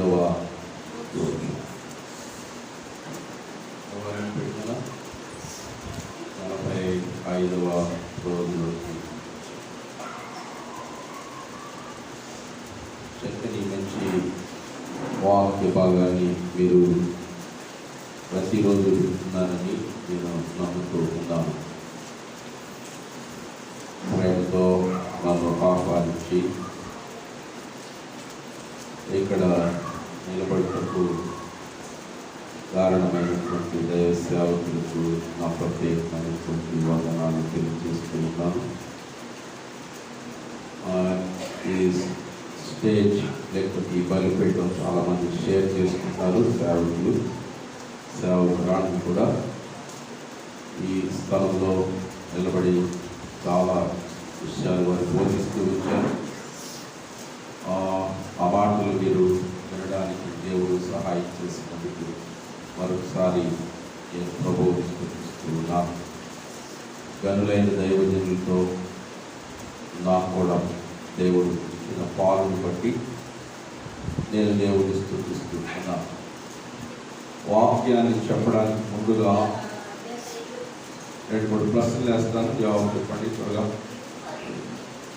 5వ రోజు. 45వ రోజులోకి చక్కని మంచి వాక్య భాగాన్ని మీరు ప్రతిరోజు వింటున్నారని నేను నమ్ముతూ ఉన్నాను. ప్రేమతో నన్ను ఆహ్వానించి ఇక్కడ నిలబడటకు కారణమైనటువంటి దైవ సేవకులకు నా ప్రత్యేకమైనటువంటి వందనాలు తెలియజేస్తున్నాను. ఈ స్టేజ్ లేకపోతే ఈ బలిపీఠం చాలామంది షేర్ చేసుకుంటారు. సేవకురాళ్ళు కూడా ఈ స్థలంలో నిలబడి చాలా విషయాలు వారు బోధిస్తూ వచ్చారు. ఆ మాటలు మీరు వినడానికి దేవుడు సహాయం చేసినందుకు మరొకసారి నేను ప్రభువు స్తుతిస్తూ ఉన్నాను. గనులైన దైవజనులతో నాకు కూడా దేవుడు ఇచ్చిన పాలను బట్టి నేను దేవుడిని స్తుతిస్తూ ఉన్నాను. వాక్యాన్ని చెప్పడానికి ముందుగా 2-3 ప్రశ్నలు వేస్తాను, జవాబు చెప్పండి త్వరగా.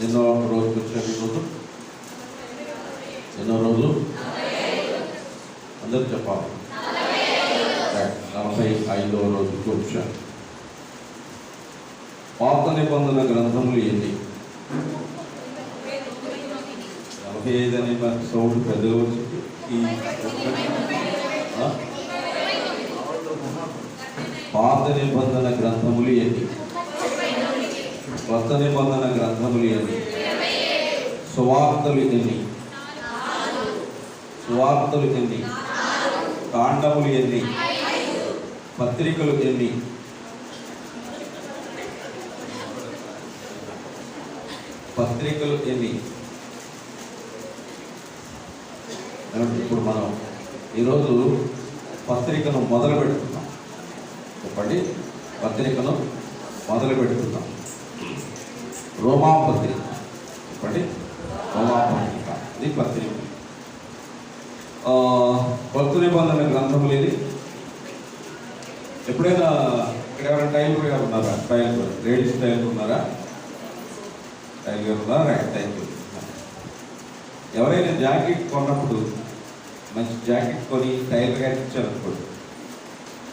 ఎన్నో రోజులు వచ్చారు ఈరోజు? ఎన్నో రోజులు? అందరూ చెప్పాలి. 45వ రోజుకి వచ్చాను. పాత నిబంధన గ్రంథములు ఎన్ని? 45 అనే మనకి సౌండ్ పెద్దగా వచ్చింది. పాత నిబంధన గ్రంథములు ఎన్ని? కొత్త నిబంధన గ్రంథములు ఎన్ని? సువార్తలు ఎన్ని? సువార్తలు ఎన్ని? కాండములు ఎన్ని? పత్రికలు ఎన్ని? పత్రికలు ఎన్ని? ఇప్పుడు మనం ఈరోజు పత్రికను మొదలు పెడుతున్నాం. చెప్పండి, పత్రికను మొదలు పెడుతున్నాం. రోమా పత్రిక. చెప్పండి, రోమా పత్రిక. ఇది పత్రిక. కొత్త నిబంధన గ్రంథములు ఏది? ఎప్పుడైనా ఇక్కడ ఎవరైనా టైలర్ గారు ఉన్నారా? టైలర్, లేడీస్ టైలర్ ఉన్నారా? టైలర్ గారు ఉన్నారా? Right, thank you. ఎవరైనా జాకెట్ కొన్నప్పుడు మంచి జాకెట్ కొని టైలర్ గారికి ఇచ్చారనుకోండి,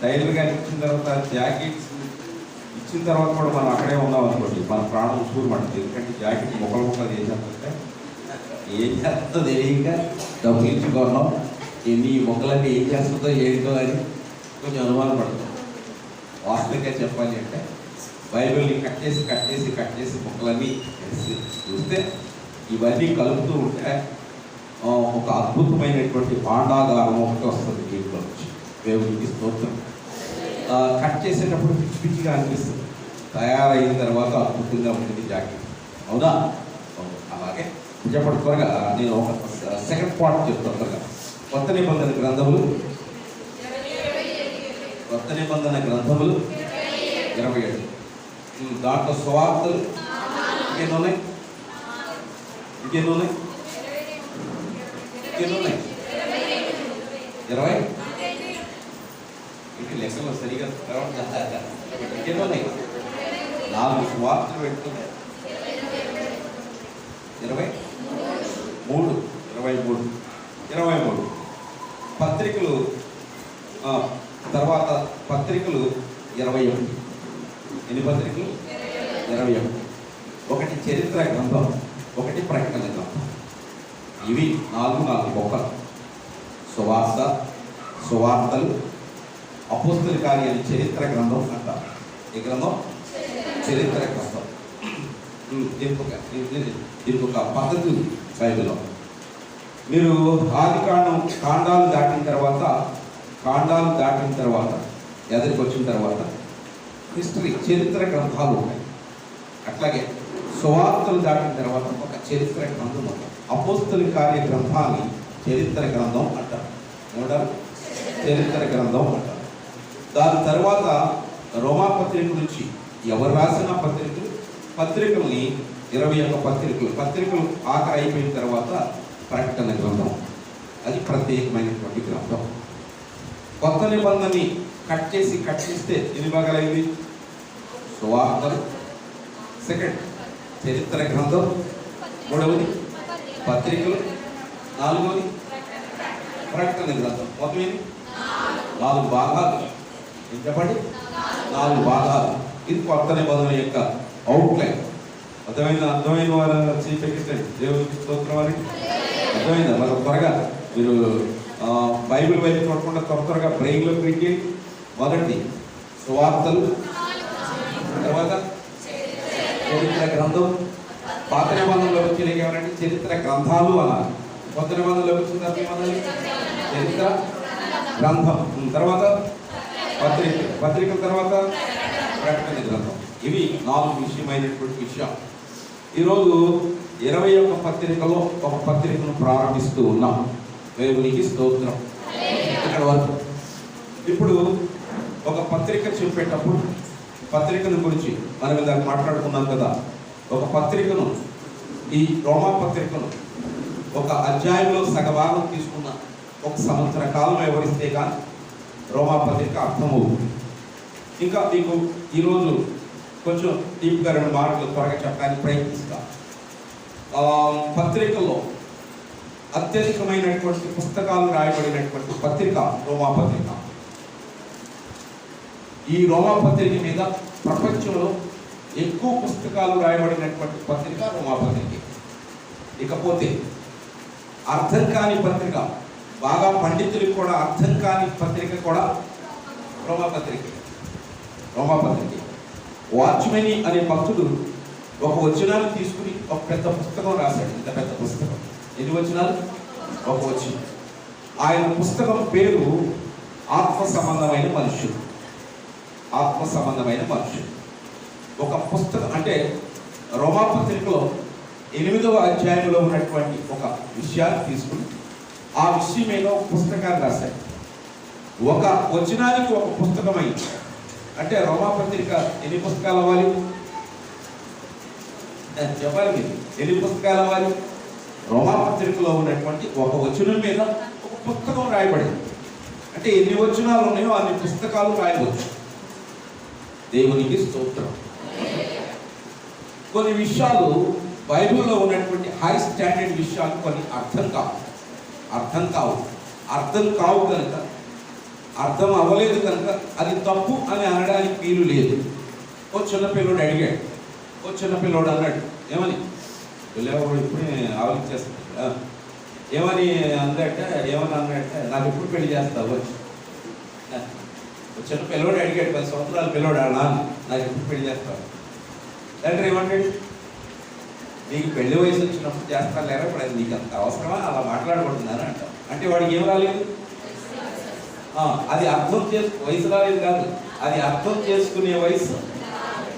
టైలర్ గారికి ఇచ్చిన తర్వాత జాకెట్స్ ఇచ్చిన తర్వాత కూడా మనం అక్కడే ఉన్నాం అనుకోండి, మన ప్రాణం ఉసూరు పడుతుంది. ఎందుకంటే జాకెట్ ముక్కలు చేసేస్తుంటే ఏం చేస్తుందో తెలియక డబ్బులు ఇచ్చి కొన్నాం, ఎన్ని మొక్కలన్నీ ఏం చేస్తుందో ఏంటో అని కొంచెం అనుమానం పడుతుంది. వాస్తవంగా చెప్పాలి అంటే బైబిల్ని కట్ చేసి మొక్కలన్నీ చూస్తే ఇవన్నీ కలుపుతూ ఉంటే ఒక అద్భుతమైనటువంటి పాండాగారం ఒకటి వస్తుంది దీంట్లో నుంచి. దేవునికి స్తోత్రం. కట్ చేసేటప్పుడు పిచ్చిగా అనిపిస్తుంది, తయారైన తర్వాత అద్భుతంగా ఉంటుంది జాకెట్. అవునా? అలాగే చెప్పండి త్వరగా. నేను ఒక సెకండ్ పార్ట్ చెప్తాను త్వరగా. కొత్త నిబంధన గ్రంథములు 27. దాంట్లో సువార్తలు ఇంకెన్ని ఉన్నాయి? 20? ఇంక లెక్కలు సరిగా ఇంకెన్ని ఉన్నాయి? 4 సువార్తలు పెట్టుకున్నాయి. 23 పత్రికలు. తర్వాత పత్రికలు 21. ఎన్ని పత్రికలు? 21. ఒకటి చరిత్ర గ్రంథం, ఒకటి ప్రకటన గ్రంథం. ఇవి 4 బొక్కలు. సువార్తలు, అపోస్తల కార్యాలు చరిత్ర గ్రంథం అంటారు. ఈ గ్రంథం చరిత్ర గ్రంథం. దీనికి ఒక పద్ధతి ఉంది బైబిల్లో. మీరు ఆది కాండాలు దాటిన తర్వాత ఎదురికి వచ్చిన తర్వాత హిస్టరీ, చరిత్ర గ్రంథాలు ఉన్నాయి. అట్లాగే సువార్తలు దాటిన తర్వాత ఒక చరిత్ర గ్రంథం ఉంటుంది. అపోస్తల కార్య గ్రంథాన్ని చరిత్ర గ్రంథం అంటారు. ఏమంటారు? చరిత్ర గ్రంథం అంటారు. దాని తర్వాత రోమా పత్రిక నుంచి ఎవరు రాసిన పత్రికల్ని 21 పత్రికలు ఆఖరి అయిపోయిన తర్వాత ప్రకటన గ్రంథం. అది ప్రత్యేకమైనటువంటి గ్రంథం. కొత్త నిబంధనని కట్ చేస్తే ఎన్ని భాగాలైంది? సువార్తలు, సెకండ్ చరిత్ర గ్రంథం, మూడవది పత్రికలు, నాలుగవది ప్రకటన గ్రంథం. మొత్తం ఏంటి? 4 భాగాలు. ఏం చెప్పండి? 4 భాగాలు. ఇది కొత్త నిబంధన యొక్క అవుట్లైన్. అర్థమైన వారు చేపెట్టండి. దేవునికి స్తోత్రం అని అర్థమైందా? మరి త్వరగా మీరు బైబిల్ వైపు చూడకుండా త్వరగా బ్రెయిన్లో పెట్టి మొదటి సువార్తలు, తర్వాత చరిత్ర గ్రంథం. పాత నిబంధనలో వచ్చి ఏమనంటే చరిత్ర గ్రంథాలు అన్నారు. కొత్త నిబంధనలో వచ్చిన చరిత్ర గ్రంథం, తర్వాత పత్రికల, తర్వాత ప్రకటన గ్రంథం. ఇవి 4 విషయమైనటువంటి విషయం. ఈరోజు 21 పత్రికలో ఒక పత్రికను ప్రారంభిస్తూ ఉన్నాం. దేవునికి స్తోత్రం. ఇక్కడ వరకు ఇప్పుడు ఒక పత్రిక చెప్పేటప్పుడు పత్రికను గురించి మనం ఇందాక మాట్లాడుకున్నాం కదా. ఒక పత్రికను, ఈ రోమా పత్రికను ఒక అధ్యాయంలో సగభాగం తీసుకున్న 1 సంవత్సర కాలం వివరిస్తే కానీ రోమా పత్రిక అర్థమవుతుంది. ఇంకా మీకు ఈరోజు కొంచెం డీప్గా 2 మాటలు త్వరగా చెప్పడానికి ప్రయత్నిస్తాం. పత్రికలో అత్యధికమైనటువంటి పుస్తకాలు రాయబడినటువంటి పత్రిక రోమా పత్రిక. ఈ రోమా పత్రిక మీద ప్రపంచంలో ఎక్కువ పుస్తకాలు రాయబడినటువంటి పత్రిక రోమా పత్రిక. ఇకపోతే అర్థం కాని పత్రిక, బాగా పండితులకు కూడా అర్థం కాని పత్రిక కూడా రోమా పత్రిక. వాచ్మెని అనే భక్తుడు ఒక వచనాన్ని తీసుకుని ఒక పెద్ద పుస్తకం రాశాడు. ఇంత పెద్ద పుస్తకం. ఎన్ని వచనాలు? ఒక వచనం. ఆయన పుస్తకం పేరు ఆత్మ సంబంధమైన మనుషుడు. ఒక పుస్తకం అంటే రోమా పత్రికలో 8వ అధ్యాయంలో ఉన్నటువంటి ఒక విషయాన్ని తీసుకుని ఆ విషయం మీద ఒక పుస్తకాన్ని రాశాడు. ఒక వచనానికి ఒక పుస్తకం అయింది. అంటే రోమా పత్రిక ఎన్ని పుస్తకాలు అవ్వాలి? చెప్పాలి మీరు. ఎన్ని పుస్తకాలు అవ్వాలి? రోమా పత్రికలో ఉన్నటువంటి ఒక వచనం మీద ఒక పుస్తకం రాయబడింది. అంటే ఎన్ని వచనాలు ఉన్నాయో అన్ని పుస్తకాలు రాయవచ్చు. దేవునికి స్తోత్రం. కొన్ని విషయాలు బైబిల్లో ఉన్నటువంటి హై స్టాండర్డ్ విషయాలు కొన్ని అర్థం కావు కనుక, అర్థం అవ్వలేదు కనుక అది తప్పు అని అనడానికి వీలు లేదు. ఓ చిన్నపిల్లోడు అడిగాడు. ఓ చిన్నపిల్లోడు అన్నాడు, ఏమని? పిల్లవాడు ఇప్పుడే ఆలోచించేస్తాడు. ఏమని అన్నట్టే నాకు ఎప్పుడు పెళ్లి చేస్తావు వచ్చి. చిన్న పిల్లవాడు అడిగాడు, 10 సంవత్సరాల పిల్లవాడు. నాకు ఎప్పుడు పెళ్లి చేస్తావు? తండ్రి ఏమంటాడు? నీకు పెళ్లి వయసు వచ్చినప్పుడు చేస్తాను లేరా, ఇప్పుడు అది నీకు అంత అవసరమా? అలా మాట్లాడబడుతున్నాను అంటాం. అంటే వాడికి ఏం రాలేదు? అది అర్థం వయసు రాలేదు కాదు, అది అర్థం చేసుకునే వయసు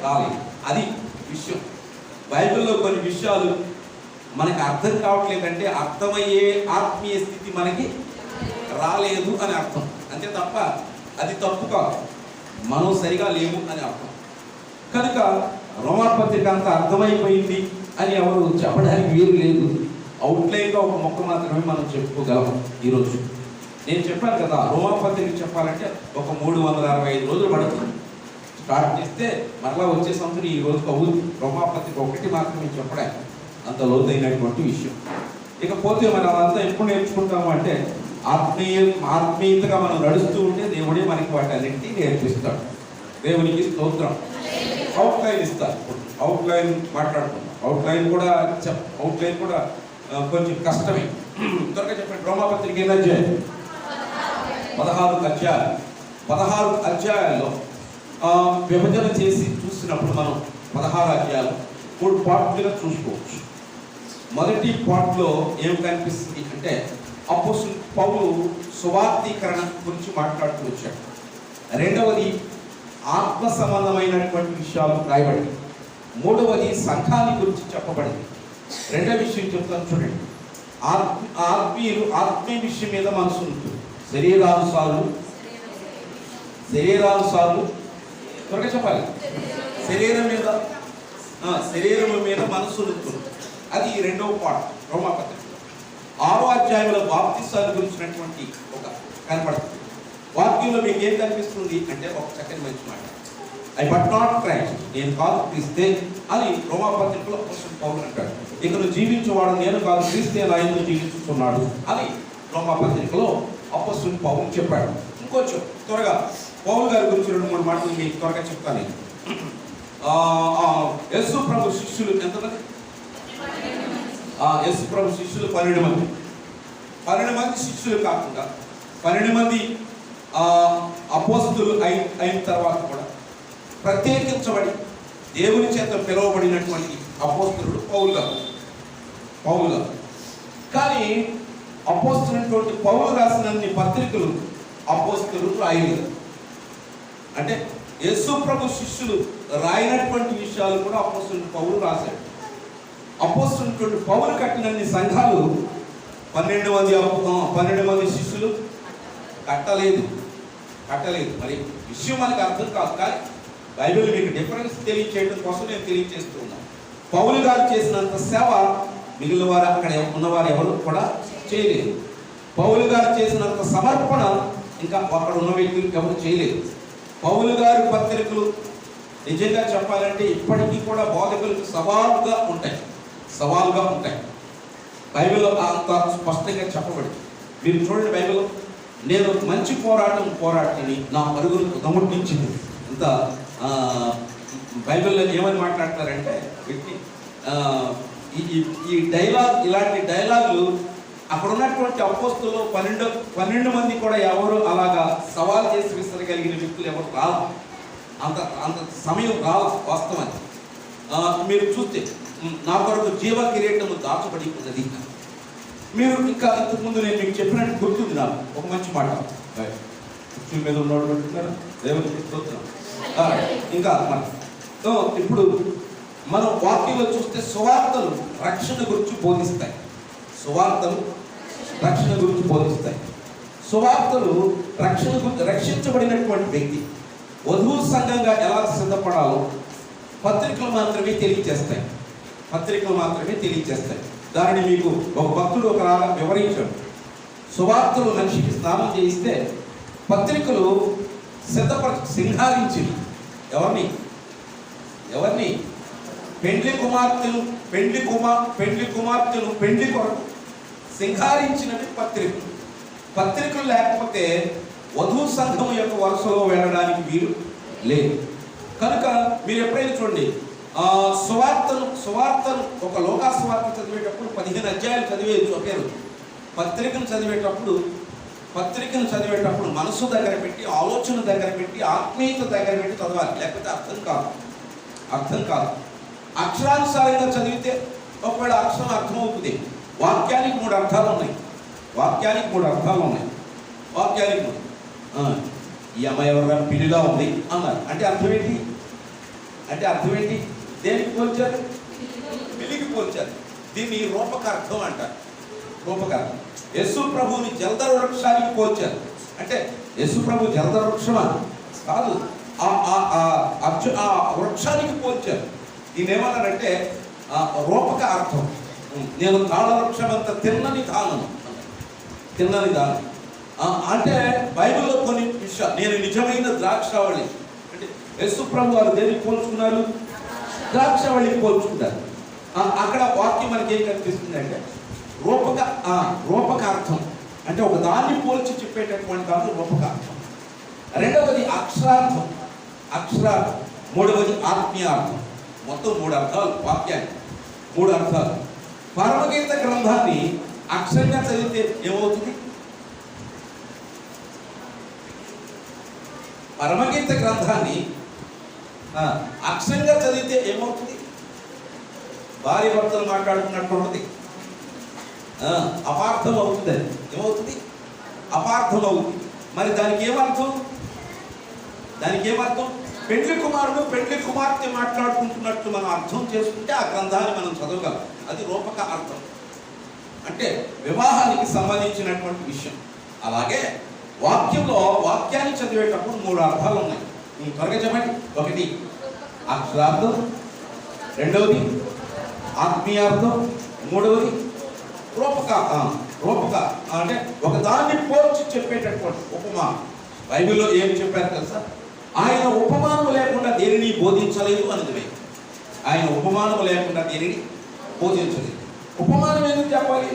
రాలేదు. అది విషయం. బైబిల్లో కొన్ని విషయాలు మనకి అర్థం కావట్లేదంటే అర్థమయ్యే ఆత్మీయ స్థితి మనకి రాలేదు అని అర్థం. అంతే తప్ప అది తప్పు కాదు, మనం సరిగా లేము అని అర్థం. కనుక రోమా పత్రిక అంతా అర్థమైపోయింది అని ఎవరు చెప్పడానికి వీలు లేదు. అవుట్లైన్గా ఒక మొక్క మాత్రమే మనం చెప్పుకోగలం. ఈరోజు నేను చెప్పాను కదా, రోమా పత్రిక చెప్పాలంటే ఒక 365 రోజులు పడుతుంది. స్టార్ట్ చేస్తే మరలా వచ్చే సంవత్సరం ఈ రోజుకి అవుతుంది. రోమా పత్రిక ఒకటి మాత్రమే చెప్పడానికి అంత లోతైనటువంటి విషయం. ఇకపోతే మనం అదంతా ఎప్పుడు నేర్చుకుంటాము అంటే ఆత్మీయతగా మనం నడుస్తూ ఉంటే దేవుడే మనకి వాటి అన్నింటినీ నేర్పిస్తాడు. దేవునికి స్తోత్రం. అవుట్లైన్ ఇస్తారు. అవుట్లైన్ మాట్లాడుకుందాం. అవుట్లైన్ కూడా కొంచెం కష్టమే. త్వరగా చెప్పండి. రోమా పత్రిక ఎన్ని అధ్యాయాలు? 14 అధ్యాయాలు. 14 అధ్యాయాల్లో విభజన చేసి చూసినప్పుడు మనం 16 అధ్యాయాలు 3 పార్ట్లుగా చూసుకోవచ్చు. మొదటి పార్ట్లో ఏం కనిపిస్తుంది అంటే అపోస్తలుడు పౌలు సువార్తీకరణ గురించి మాట్లాడుతూ వచ్చాడు. రెండవది ఆత్మ సంబంధమైనటువంటి విషయాలు రాయబడింది. మూడవది సంఘాన్ని గురించి చెప్పబడింది. రెండవ విషయం చెప్తాను చూడండి. ఆత్మీయ విషయం మీద మనసు ఉంటుంది. శరీరానుసారులు త్వరగా చెప్పాలి. శరీరం మీద మనసు ఉంటుంది. అది రెండవ పార్ట్ రోమా పత్రిక. 6వ అధ్యాయంలో బాప్తిసాల గురించినటువంటి ఒక కనపడుతుంది. వాక్యంలో మీకు ఏం కనిపిస్తుంది అంటే ఒక చక్కని మంచి మాట, ఐ బట్ నాట్ క్రైస్ట్, నేను కాదు క్రీస్తే అని రోమాపత్రికలో అపోస్తలుడు పౌలు అంటాడు. ఇక్కడ జీవించేవాడు నేను కాదు, క్రీస్తే నా యందు జీవించుతున్నాడు అని రోమాపత్రికలో అపోస్తలుడు పౌలు చెప్పాడు. ఇంకొంచెం త్వరగా పౌలు గారి గురించి 2-3 మాటలు మీకు త్వరగా చెప్తాను. యేసు ప్రభు శిష్యులు ఎంతమంది? యేసు ప్రభు శిష్యులు 12 మంది. 12 మంది శిష్యులు కాకుండా 12 మంది అపోస్తలులు అయిన తర్వాత కూడా ప్రత్యేకించబడి దేవుని చేత పిలువబడినటువంటి అపోస్తలుడు పౌలు గారు. కానీ అపోస్తలుడు పౌలు రాసినన్ని పత్రికలు అపోస్తలుడు రాయలేదు. అంటే యేసు ప్రభు శిష్యులు రాయినటువంటి విషయాలు కూడా అపోస్తలుడు పౌలు రాశాడు. అపోస్తలుడు పౌలు కట్టినన్ని సంఘాలు 12 మంది శిష్యులు కట్టలేదు. మరి విషయం మనకు అర్థం కాదు, కానీ బైబిల్ మీకు డిఫరెన్స్ తెలియచేయడం కోసం నేను తెలియజేస్తూ ఉన్నాను. పౌలు గారు చేసినంత సేవ మిగిలిన వారు అక్కడ ఉన్నవారు ఎవరు కూడా చేయలేదు. పౌలు గారు చేసినంత సమర్పణ ఇంకా అక్కడ ఉన్న వ్యక్తులు ఎవరు చేయలేదు. పౌలు గారి పత్రికలు నిజంగా చెప్పాలంటే ఇప్పటికీ కూడా బోధకులకు సవాలుగా ఉంటాయి. బైబిల్లో అంత స్పష్టంగా చెప్పబడింది. మీరు చూడండి, బైబిల్ నేను మంచి పోరాటని నా పరుగును గమనించింది. ఇంత బైబిల్లో ఏమని మాట్లాడతారంటే ఈ డైలాగ్, ఇలాంటి డైలాగులు అక్కడ ఉన్నటువంటి అపోస్తలులు 12 మంది కూడా ఎవరు అలాగా సవాల్ చేసి విసరగలిగిన వ్యక్తులు ఎవరు రాదు. అంత సమయం రాదు వాస్తవానికి. మీరు చూస్తే నా కొరకు జీవ కిరీటము దాచబడి ఉన్నది. మీరు ఇంకా ఇంతకుముందు నేను మీకు చెప్పినట్టు గుర్తుంది నాకు ఒక మంచి మాట. కుర్చీ మీద ఉన్నవాడు అంటున్నారా? దేవుని గుర్తున్నాం. ఇంకా ఇప్పుడు మనం వాక్యంలో చూస్తే సువార్తలు రక్షణ గురించి బోధిస్తాయి. సువార్తలు రక్షించబడినటువంటి వ్యక్తి వధువు సంఘంగా ఎలా సిద్ధపడాలో పత్రికలు మాత్రమే తెలియజేస్తాయి. దానిని మీకు ఒక భక్తుడు ఒకలాగా వివరించాడు. సువార్తలు మనిషికి స్నానం చేయిస్తే పత్రికలు సింగారించి ఎవరిని పెండ్లి కుమార్తెను పెండ్లి కొరకు సింగారించినవి పత్రికలు లేకపోతే వధువు సంఘం యొక్క వరుసలో వెళ్ళడానికి వీలు లేదు. కనుక మీరు ఎప్పుడైనా చూడండి, సువార్తను ఒక లోకా సువార్త చదివేటప్పుడు 15 అధ్యాయాలు చదివేయచ్చు ఒకే రోజు. పత్రికను చదివేటప్పుడు మనసు దగ్గర పెట్టి, ఆలోచన దగ్గర పెట్టి, ఆత్మీయత దగ్గర పెట్టి చదవాలి, లేకపోతే అర్థం కాదు. అక్షరానుసారంగా చదివితే ఒకవేళ అక్షరం అర్థమవుతుంది. వాక్యానికి 3 అర్థాలు ఉన్నాయి. ఈ అమ్మాయి ఎవరైనా పిల్లిగా ఉంది అన్నారు అంటే అర్థం ఏంటి? దేనికి పోల్చారు? పిల్లికి పోల్చారు. దీన్ని రూపకార్థం అంటారు. యేసు ప్రభువుని జలధర వృక్షానికి పోల్చారు. అంటే యేసు ప్రభు జలధర వృక్షమా? కాదు, ఆ వృక్షానికి పోల్చారు. దీన్ని ఏమన్నారంటే రూపక అర్థం. నేను తాళ వృక్షం అంత తిన్నని దానం. అంటే బైబిల్లో కొన్ని విషయాలు, నేను నిజమైన ద్రాక్షావళి అంటే యేసు ప్రభు వారు దేనికి పోల్చుకున్నారు? ద్రాక్షావళికి పోల్చుకున్నారు. అక్కడ వాక్యం మనకి ఏం కనిపిస్తుంది అంటే రూపకార్థం అంటే ఒక దాన్ని పోల్చి చెప్పేటటువంటి దాన్ని రూపకార్థం. రెండవది అక్షరార్థం, మూడవది ఆత్మీయార్థం. మొత్తం 3 అర్థాలు వాక్యానికి, 3 అర్థాలు. పరమగీత గ్రంథాన్ని అక్షరంగా చదివితే ఏమవుతుంది? పరమగీత గ్రంథాన్ని అక్షరంగా చదివితే ఏమవుతుంది? భార్య భర్తలు మాట్లాడుకున్నట్టు ఉంటుంది. అపార్థం అవుతుంది. ఏమవుతుంది? అపార్థం అవుతుంది. మరి దానికి ఏమర్థం? పెండ్లి కుమారుడు పెండ్లి కుమార్తె మాట్లాడుకుంటున్నట్టు మనం అర్థం చేసుకుంటే ఆ గ్రంథాన్ని మనం చదవగలం. అది రూపక అర్థం, అంటే వివాహానికి సంబంధించినటువంటి విషయం. అలాగే వాక్యాన్ని చదివేటప్పుడు 3 అర్థాలు ఉన్నాయి. త్వరగా చెప్పండి. 1 అక్షరార్థం, 2వది ఆత్మీయార్థం, 3వది రూపక అంటే ఒక దాన్ని పోల్చి చెప్పేటటువంటి ఉపమానం. బైబిల్లో ఏం చెప్పారు తెలుసా? ఆయన ఉపమానం లేకుండా దేనిని బోధించలేదు అనేది. ఆయన ఉపమానం లేకుండా దేనిని బోధించలేదు. ఉపమానం ఎందుకు చెప్పాలి?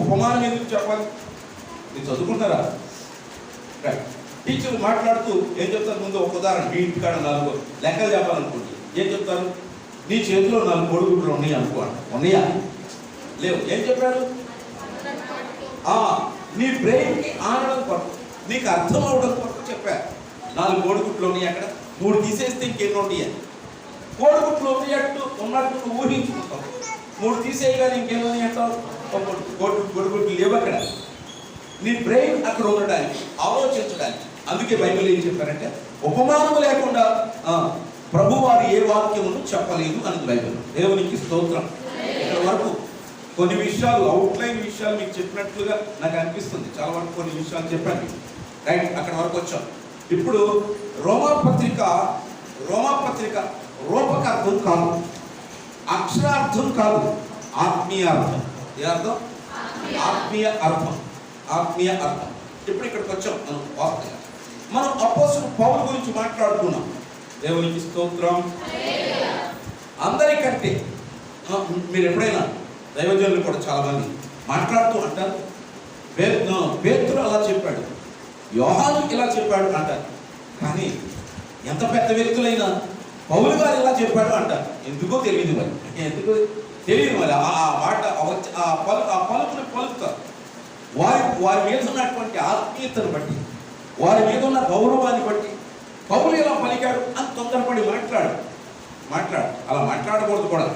ఉపమానం ఎందుకు చెప్పాలి? మీరు చదువుకుంటారా? టీచర్ మాట్లాడుతూ ఏం చెప్తారు? ముందు ఒక ఉదాహరణ, మీ ఇంటికాడ 4 లెక్కలు చెప్పాలనుకోండి, ఏం చెప్తారు? నీ చేతిలో 4 కోడిగుడ్లు ఉన్నాయి అనుకోండి. ఉన్నాయా? లేవు. ఏం చెప్పారు? నీ బ్రెయిన్కి ఆనడం కొరకు, నీకు అర్థం అవడం కొరకు చెప్పారు. 4 కోడిగుడ్లు ఉన్నాయి, అక్కడ 3 తీసేస్తే ఇంకేం ఉన్నాయి? కోడిగుడ్లు ఉన్నట్టు నువ్వు ఊహించుకుంటావు. 3 తీసేయగానే ఇంకేమని అంటావు? కోడిగుడ్లు లేవు అక్కడ. నీ బ్రెయిన్ అక్కడ ఉండడానికి, ఆలోచించడానికి. అందుకే బైబిల్ ఏం చెప్పారంటే ఉపమానం లేకుండా ప్రభువారు ఏ వాక్యమును చెప్పలేదు అని బైబిల్. దేవునికి స్తోత్రం. ఇక్కడ వరకు కొన్ని విషయాలు, అవుట్లైన్ విషయాలు మీకు చెప్పినట్లుగా నాకు అనిపిస్తుంది. చాలా వరకు కొన్ని విషయాలు చెప్పాను. రైట్, అక్కడ వరకు వచ్చాం. ఇప్పుడు రోమాపత్రిక రూపకార్థం కాదు, అక్షరార్థం కాదు, ఆత్మీయ అర్థం. ఏ అర్థం? ఆత్మీయ అర్థం. ఇప్పుడు ఇక్కడికి వచ్చాం. మనం అపోస్తలుడు పౌలు గురించి మాట్లాడుతున్నాం. దేవునికి స్తోత్రం. అందరికంటే మీరు ఎప్పుడైనా దైవజనులు కూడా చాలా మంది మాట్లాడుతూ అంటారు, పేతురు అలా చెప్పాడు, యోహాను ఇలా చెప్పాడు అంటారు. కానీ ఎంత పెద్ద వ్యక్తులైనా పౌలు గారు ఇలా చెప్పాడు అంటారు. ఎందుకో తెలియదు మరి. ఆ మాట ఆ పలుకుని పలుకుతారు. వారి మీద ఉన్నటువంటి ఆత్మీయతను బట్టి, వారి మీద ఉన్న గౌరవాన్ని బట్టి పౌలు ఎలా పలికాడు అని తొందరపడి మాట్లాడు. అలా మాట్లాడకూడదు కూడా.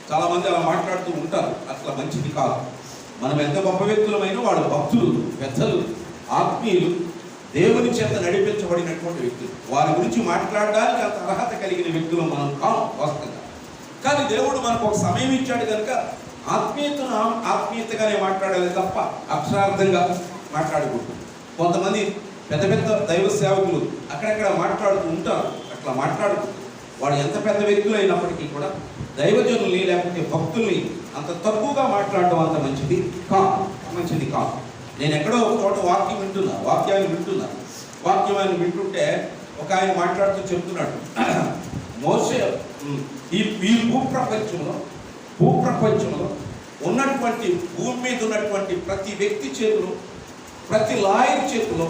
చాలామంది అలా మాట్లాడుతూ ఉంటారు. అసలు మంచిది కాదు. మనం ఎంత గొప్ప వ్యక్తులమైనా వాడు భక్తులు, పెద్దలు, ఆత్మీయులు, దేవుని చేత నడిపించబడినటువంటి వ్యక్తులు. వారి గురించి మాట్లాడడానికి అంత అర్హత కలిగిన వ్యక్తులు మనం కాము వాస్తవంగా. కానీ దేవుడు మనకు ఒక సమయం ఇచ్చాడు కనుక ఆత్మీయతగానే మాట్లాడాలి తప్ప అక్షరార్థంగా మాట్లాడకూడదు. కొంతమంది పెద్ద దైవ సేవకులు అక్కడక్కడ మాట్లాడుతూ ఉంటారు. అట్లా మాట్లాడుతూ వాడు ఎంత పెద్ద వ్యక్తులు అయినప్పటికీ కూడా దైవజనుల్ని లేకపోతే భక్తుల్ని అంత తక్కువగా మాట్లాడడం అంత మంచిది కాదు. నేను ఎక్కడో ఒక చోట వాక్యాన్ని వింటుంటే ఒక ఆయన మాట్లాడుతూ చెప్తున్నాడు, మోషే ఈ భూప్రపంచంలో ఉన్నటువంటి భూమి మీద ఉన్నటువంటి ప్రతి వ్యక్తి చేతిలో, ప్రతి లాయర్ చేతిలో,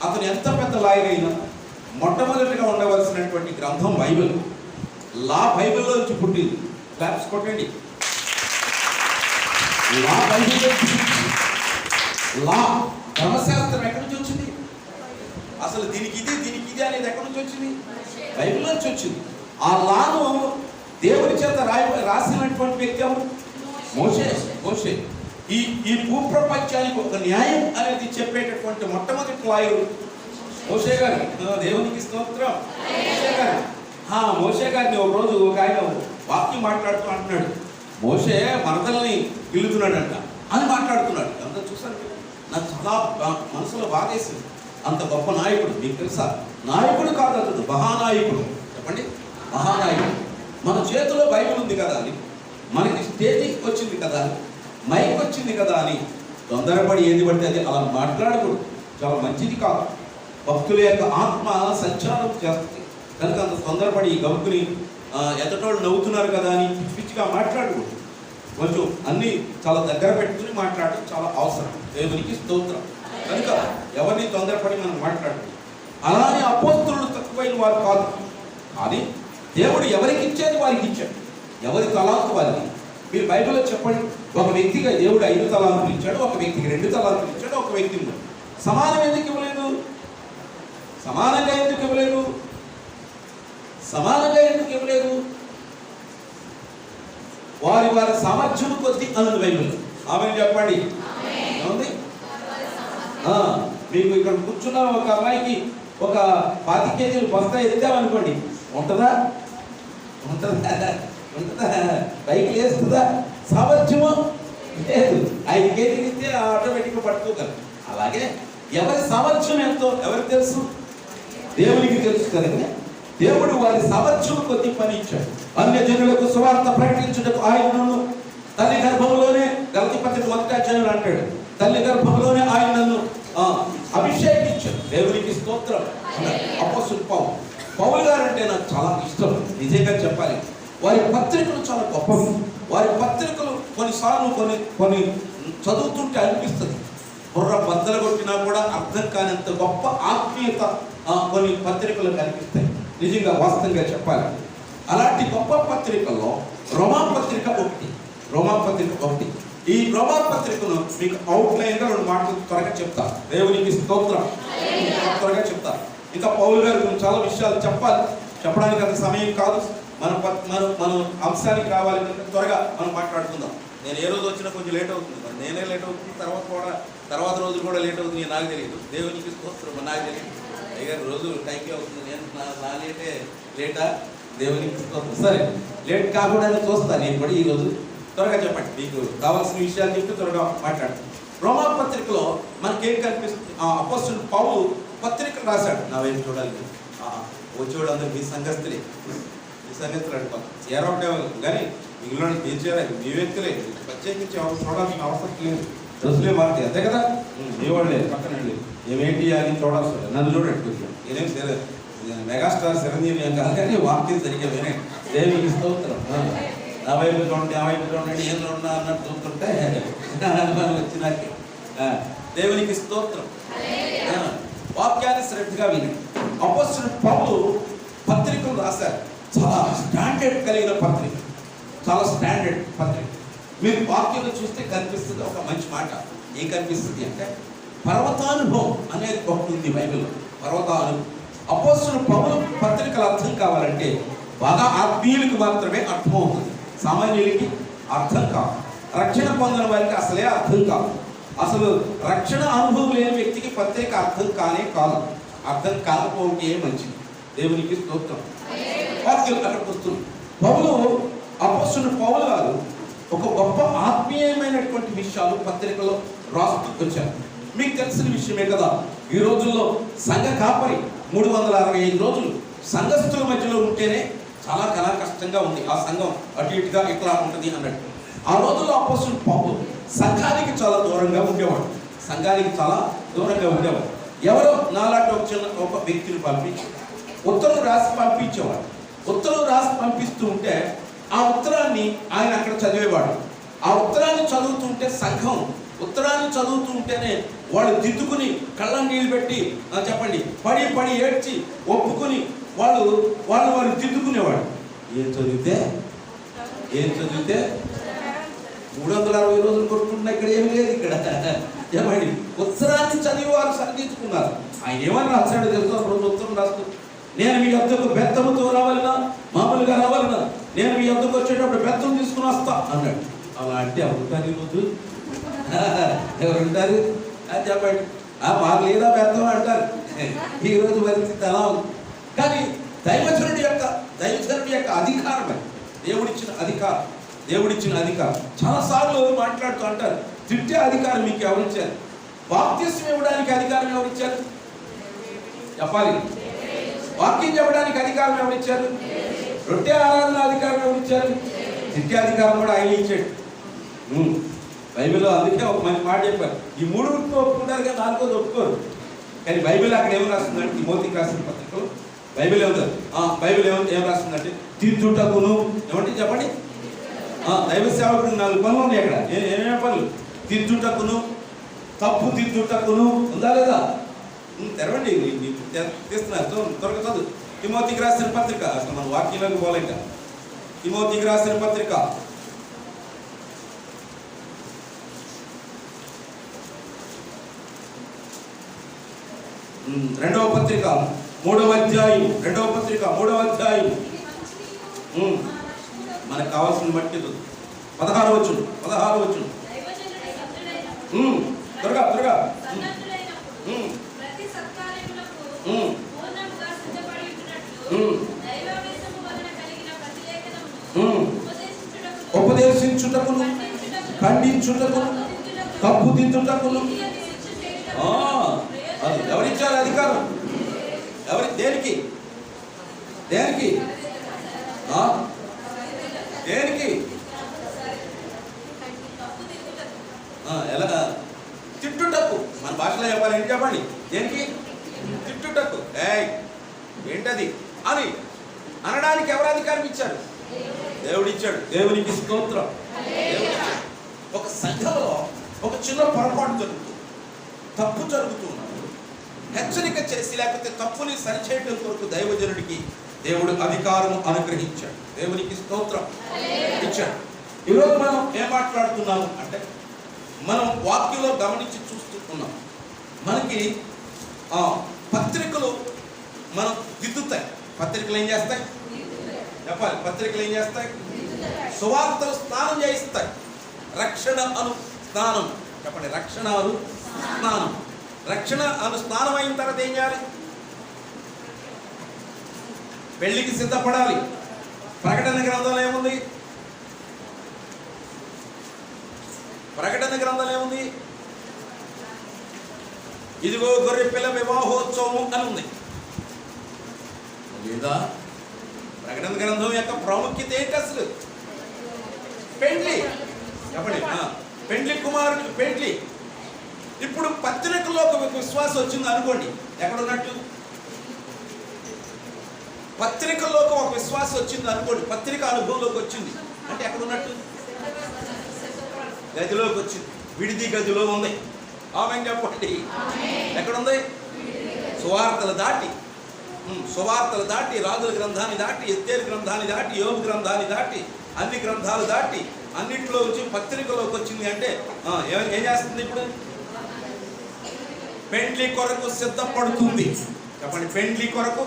అతను ఎంత పెద్ద లాయర్ అయినా మొట్టమొదటిగా ఉండవలసినటువంటి గ్రంథం బైబిల్. బైబిల్లో నుంచి పుట్టింది. క్లాప్స్ కొట్టండి. ధర్మశాస్త్రం ఎక్కడి నుంచి వచ్చింది? అసలు దీనికి ఇది అనేది ఎక్కడి నుంచి వచ్చింది? బైబిల్ నుంచి వచ్చింది. ఆ లాను దేవుని చేత రాసినటువంటి వ్యక్తి ఎవరు? మోషే. ఈ భూప్రపంచానికి ఒక న్యాయం అనేది చెప్పేటటువంటి మొట్టమొదటి లాయరు మోషే గారు. దేవునికి స్తోత్రం. మోషే గారిని ఒక రోజు ఒక ఆయన వాక్యం మాట్లాడుతూ అంటున్నాడు, మోషే మరదల్ని గిల్లుతున్నాడంట అని మాట్లాడుతున్నాడు. అంతా చూసాను, నాకు చాలా మనసులో బాధేసింది. అంత గొప్ప నాయకుడు, మీకు తెలుసా? నాయకుడు కాదు అతడు, మహానాయకుడు. చెప్పండి, మహానాయకుడు. మన చేతిలో బైబిల్ ఉంది కదా అని, మనకి స్టేజ్ వచ్చింది కదా, మైక్ వచ్చింది కదా అని తొందరపడి ఏది పడితే అది అలా మాట్లాడకూడదు. చాలా మంచిది కాదు. భక్తుల యొక్క ఆత్మ సంచారం చేస్తుంది కనుక అంత తొందరపడి గబుకుని ఎదటోళ్ళు నవ్వుతున్నారు కదా అని పిచ్చిగా మాట్లాడకూడదు. కొంచెం అన్నీ చాలా దగ్గర పెట్టుకుని మాట్లాడడం చాలా అవసరం. దేవునికి స్తోత్రం. కనుక ఎవరిని తొందరపడి మనం మాట్లాడకూడదు. అలానే అపోస్తలులు తక్కువైన వారు కాదు, కానీ దేవుడు ఎవరికి ఇచ్చేది వారికి ఇచ్చాడు. ఎవరి తలాంతు వారికి. మీరు బైబిల్లో చెప్పండి, ఒక వ్యక్తిగా దేవుడు 5 తలాంతులు ఇచ్చాడు, ఒక వ్యక్తికి 2 తలాంతులు ఇచ్చాడు, ఒక వ్యక్తికి సమానంగా ఎందుకు ఇవ్వలేదు? సమానంగా ఎందుకు ఇవ్వలేదు? వారి సామర్థ్యం కొద్ది అన్నది బైబిల్. ఆమెను చెప్పండి. ఏముంది? మీకు ఇక్కడ కూర్చున్న ఒక అమ్మాయికి ఒక 25 కేజీలు బస్తా ఎత్తామనుకోండి, ఉంటుందా? పైకి లేస్తుందా? సామర్థ్యము లేదు. 5 కేజీలు ఇస్తే ఆటోమేటిక్గా పట్టుకోగలరు. అలాగే ఎవరి సామర్థ్యం ఎంతో ఎవరికి తెలుసు? దేవునికి తెలుసు కనుక దేవుడు వారి సామర్థ్యం కొద్ది పని ఇచ్చాడు. అన్య జనులకు సువార్త ప్రకటించుటకు ఆయనను తల్లి గర్భంలోనే గలతీ పత్రిక 1వ అధ్యాయంలో అంటాడు, తల్లి గర్భంలోనే ఆయన నన్ను అభిషేకించాడు. దేవునికి స్తోత్రం. అపోస్తలుడు పౌలు గారు అంటే నాకు చాలా ఇష్టం. నిజంగా చెప్పాలి, వారి పత్రికలు చాలా గొప్పవి. వారి పత్రికలు కొన్నిసార్లు కొన్ని చదువుతుంటే అనిపిస్తుంది, బుర్ర బద్దలు కొట్టినా కూడా అర్థం కానంత గొప్ప ఆత్మీయత కొన్ని పత్రికలు కనిపిస్తాయి. నిజంగా వాస్తవంగా చెప్పాలి, అలాంటి గొప్ప పత్రికల్లో రోమా పత్రిక ఒకటి. ఈ రోమా పత్రికను మీకు అవుట్లైన్గా 2 మాటలు త్వరగా చెప్తా. దేవునికి స్తోత్రం. త్వరగా చెప్తా. ఇంకా పౌలు గారి గురించి చాలా విషయాలు చెప్పడానికి అంత సమయం కాదు. మనం అంశానికి రావాలి కనుక త్వరగా మనం మాట్లాడుకుందాం. నేను ఏ రోజు వచ్చినా కొంచెం లేట్ అవుతుంది, మరి నేనే లేట్ అవుతుంది, తర్వాత రోజులు కూడా లేట్ అవుతుంది, నాకు తెలియదు. దేవునికి స్తోత్రం. నాకు తెలియదు అయ్యారు రోజు టైంకే అవుతుంది, నేను నా లేటా? దేవునికి స్తోత్రం. సరే, లేట్ కాకుండా చూస్తాను నేను కూడా. ఈరోజు త్వరగా చెప్పండి, మీకు కావాల్సిన విషయాలు చెప్తే త్వరగా మాట్లాడుతాను. రోమా పత్రికలో మనకేం కనిపిస్తుంది? అపోస్తలుడు పౌలు పత్రికలు రాశాడు. నా వైపు చూడాలి, వచ్చేవాడు అందరూ మీ సంఘస్థులే అనుకోవాలి, ఏరవడేవాళ్ళు కానీ మిగిలిన తీర్చేయాలి. మీ వ్యక్తులే ప్రత్యేకించి చూడాల్సిన అవసరం లేదు. డ్రెస్సులే మారుతాయి అంతే కదా, మీ వాళ్ళే పక్కన ఏమేంటి అని చూడాల్సి ఉంటుంది. నన్ను చూడండి కొంచెం, నేనేం మెగాస్టార్ చిరంజీవి ఏం కాదు కానీ వాక్యం సరిగ్గా వినే. దేవునికి స్తోత్రం. నా వైపు చూడండి, ఆ వైపు చూడండి, ఏం ఉన్నా అన్నట్టు చూస్తుంటే వచ్చినాకే దేవునికి స్తోత్రం. వాక్యాన్ని శ్రద్ధగా వినండి. అపోస్తలుడు పౌలు పత్రికలు రాశారు. చాలా స్టాండర్డ్ కలిగిన పత్రిక, చాలా స్టాండర్డ్ పత్రిక. మీరు వాక్యంలో చూస్తే కనిపిస్తుంది ఒక మంచి మాట. ఏం కనిపిస్తుంది అంటే పర్వతానుభవం అనేది ఒకటి ఉంది బైబిల్లో. పర్వతానుభవం. అపోస్తలుడు పౌలు పత్రికలు అర్థం కావాలంటే బాగా ఆత్మీయులకు మాత్రమే అర్థమవుతుంది, సామాన్యులకి అర్థం కాదు. రక్షణ పొందిన వారికి అసలే అర్థం కాదు. అసలు రక్షణ అనుభవం లేని వ్యక్తికి పత్రిక అర్థం కాదు. అర్థం కాకపోతే మంచిది. దేవునికి స్తోత్రం. వాక్యం అక్కడికి వస్తుంది. అపోస్తలుడు పౌలు గారు ఒక గొప్ప ఆత్మీయమైనటువంటి విషయాలు పత్రికలో రాస్తూ వచ్చారు. మీకు తెలిసిన విషయమే కదా, ఈ రోజుల్లో సంఘ కాపరి 365 రోజులు సంఘస్థుల మధ్యలో ఉంటేనే చాలా కష్టంగా ఉంది. ఆ సంఘం అటు ఇటుగా ఇట్లా ఉంటుంది అన్నట్టు. ఆ రోజుల్లో అపోస్తలుడు పౌలు సంఘానికి చాలా దూరంగా ఉండేవాడు. ఎవరో నాలాంటి ఒక వ్యక్తిని పంపించి ఉత్తరం రాసి పంపించేవాడు. ఉత్తరం రాసి పంపిస్తూ ఉంటే ఆ ఉత్తరాన్ని ఆయన అక్కడ చదివేవాడు. ఆ ఉత్తరాన్ని చదువుతుంటే సంఘం ఉత్తరాన్ని చదువుతూ ఉంటేనే వాళ్ళు దిద్దుకుని కళ్ళ నీళ్ళు పెట్టి చెప్పండి పడి ఏడ్చి ఒప్పుకొని వాళ్ళు దిద్దుకునేవాడు. ఏం చదివితే 360 రోజులు కొట్టుకుంటున్నా, ఇక్కడ ఏమి లేదు. ఇక్కడ చెప్పండి, ఉత్తరాన్ని చదివి వారు సరిదిద్దుకున్నారు. ఆయన ఏమని రాశాడు తెలుసు? రోజు ఉత్తరం రాస్తూ, నేను మీ వద్దకు బెత్తముతో రావాలన్నా, మామూలుగా రావాలన్నా, నేను మీ వద్దకు వచ్చేటప్పుడు బెత్తం తీసుకుని వస్తా అన్నాడు. అలా అంటే అవుతారు ఈరోజు? ఎవరుంటారు అని చెప్పండి. మాకు లేదా బెత్తం అంటారు. ఈరోజు పరిస్థితి అలా ఉంది. కానీ దైవజనుడి యొక్క అధికారం, దేవుడిచ్చిన అధికారం. చాలాసార్లు మాట్లాడుతూ అంటారు, తిట్టే అధికారం మీకు ఎవరిచ్చారు? బాప్తిస్మం ఇవ్వడానికి అధికారం ఎవరిచ్చారు? చెప్పాలి. వాక్యం చెప్పడానికి అధికారం ఎవరిచ్చారు? రొట్టె ఆరాధన అధికారం ఎవరిచ్చారు? తిట్టే అధికారం కూడా ఆయన ఇచ్చాడు. బైబిల్లో అందుకే ఒక మంచి మాట చెప్పారు, ఈ 3 ఒప్పుకుంటారు కానీ 4వ ఒప్పుకోరు. కానీ బైబిల్ అక్కడ ఏం రాస్తుందంటే, తిమోతికి రాసిన పత్రికలో బైబిల్ ఏం రాస్తుందంటే తిద్దుటకును, ఏమంటే చెప్పండి, దైవ సేవకుడు 4 పనులు ఉన్నాయి అక్కడ. ఏమేమి పనులు? తిద్దుటకును, తప్పు తిద్దుటకును ఉందా లేదా? తెరవండి, తీస్తున్నారు త్వరగా చదువు. తిమోతికి రాసిన పత్రిక, అసలు మన వాక్యంలోకి పోలేక. తిమోతికి రాసిన పత్రిక 2వ పత్రిక 3వ అధ్యాయం. 2వ పత్రిక 3వ అధ్యాయం. మనకు కావాల్సిన బట్టి 16వ వచనం. త్వరగా ఉపదేశించుటకును, ఖండించుటకును, తప్పు దిద్దుటకును. ఎవరిచ్చారు అధికారం? దేనికి? ఏంటి చెప్పండి? దేనికి? తిట్టుటకు. ఏంటది అని అనడానికి ఎవరు అధికారం ఇచ్చారు? దేవుడిచ్చాడు. దేవునికి స్తోత్రం. ఒక సంఘంలో ఒక చిన్న పొరపాటు జరుగుతుంది, తప్పు జరుగుతున్నప్పుడు హెచ్చరిక చేసి లేకపోతే తప్పుని సరిచేయడం కొరకు దైవజనుడికి దేవుడు అధికారం అనుగ్రహించాడు. దేవునికి స్తోత్రం ఇచ్చాడు. ఈరోజు మనం ఏం మాట్లాడుతున్నాము అంటే, మనం వాక్యంలో గమనించి చూస్తున్నాం, మనకి పత్రికలు మనం దిద్దుతాయి. పత్రికలు ఏం చేస్తాయి చెప్పాలి? పత్రికలు ఏం చేస్తాయి? సువార్తలు స్నానం చేయిస్తాయి. రక్షణ అను స్నానం చెప్పండి. రక్షణ అను స్నానం. రక్షణ అను స్నానం అయిన తర్వాత ఏం చేయాలి? పెళ్లికి సిద్ధపడాలి. ప్రకటన గ్రంథంలో ఏముంది? ప్రకటన గ్రంథంలో ఏముంది? ఇదిగో గొర్రె పిల్ల వివాహోత్సవం అని ఉంది లేదా? ప్రకటన గ్రంథం యొక్క ప్రాముఖ్యత ఏంటి అసలు? పెండ్లి చెప్పండి. పెండ్లి కుమారుడు పెండ్లి. ఇప్పుడు పత్రికలో ఒక విశ్వాసం వచ్చింది అనుకోండి, ఎక్కడున్నట్టు? పత్రికల్లోకి ఒక విశ్వాసం వచ్చింది అనుకోండి, పత్రిక అనుభవంలోకి వచ్చింది అంటే ఎక్కడున్నట్టు? గదిలోకి వచ్చింది. విడిది గదిలో ఉంది. ఆమె చెప్పండి, ఎక్కడుంది? సువార్తలు దాటి, సువార్తలు దాటి, రాజుల గ్రంథాన్ని దాటి, ఎస్తేరు గ్రంథాన్ని దాటి, యోబు గ్రంథాన్ని దాటి, అన్ని గ్రంథాలు దాటి అన్నింటిలో వచ్చి పత్రికలోకి వచ్చింది అంటే ఏం చేస్తుంది? ఇప్పుడు పెండ్లి కొరకు సిద్ధపడుతుంది. చెప్పండి, పెండ్లి కొరకు.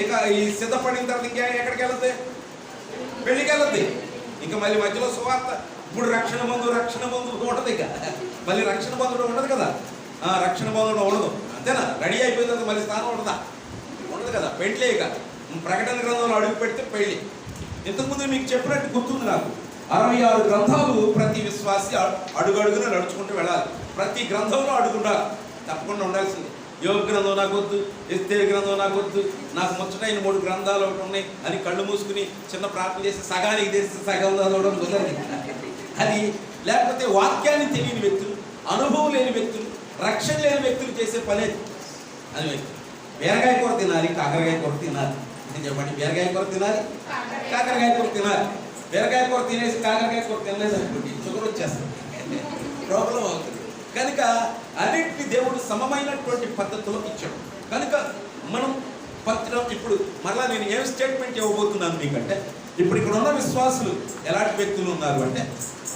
ఇక ఈ సిద్ధపడిన తర్వాత ఇంకా ఎక్కడికి వెళ్తుంది? పెళ్లికి వెళ్తుంది. ఇంకా మళ్ళీ మధ్యలో సువార్త. ఇప్పుడు రక్షణ బంధువు ఉండదు. ఇక మళ్ళీ రక్షణ బంధువుడు ఉండదు కదా. రక్షణ బంధువుడు ఉండదు, అంతేనా? రెడీ అయిపోయిన తర్వాత మళ్ళీ స్థానం ఉండదా? ఉండదు కదా. పెండ్లే. ఇక ప్రకటన గ్రంథంలో అడుగు పెడితే పెళ్లి. ఇంతకుముందు మీకు చెప్పినట్టు గుర్తుంది నాకు, 66 గ్రంథాలు ప్రతి విశ్వాసి అడుగడుగున నడుచుకుంటూ వెళ్ళాలి. ప్రతి గ్రంథంలో అడుగుండాలి, తప్పకుండా ఉండాల్సింది. యోగ గ్రంథం నాకు వద్దు, ఎస్తేరు గ్రంథం నాకు వద్దు, నాకు ముచ్చటైన 3 గ్రంథాలు ఒకటి ఉన్నాయి అని కళ్ళు మూసుకుని చిన్న ప్రార్థన చేసి సగానికి తెలిసి సగం చదవడం కుదరదు. అది లేకపోతే వాక్యాన్ని తెలియని వ్యక్తులు, అనుభవం లేని వ్యక్తులు, రక్షణ లేని వ్యక్తులు చేసే పనేది. అది వ్యక్తులు బీరకాయ కూర తినాలి, కాకరకాయ కూర తినాలి. నేను చెప్పండి, బీరకాయ కూర తినాలి, కాకరకాయ కూర తినాలి. బీరకాయ కూర తినేసి కాకరకాయ కూర తినలేదు అనుకోండి, షుగర్ వచ్చేస్తుంది, ప్రాబ్లం అవుతుంది. కనుక అన్నింటినీ దేవుడు సమమైనటువంటి పద్ధతిలో ఇచ్చాడు. కనుక మనం పత్రం ఇప్పుడు మరలా నేను ఏం స్టేట్మెంట్ ఇవ్వబోతున్నాను మీకంటే, ఇప్పుడు ఇక్కడ ఉన్న విశ్వాసులు ఎలాంటి వ్యక్తులు ఉన్నారు అంటే,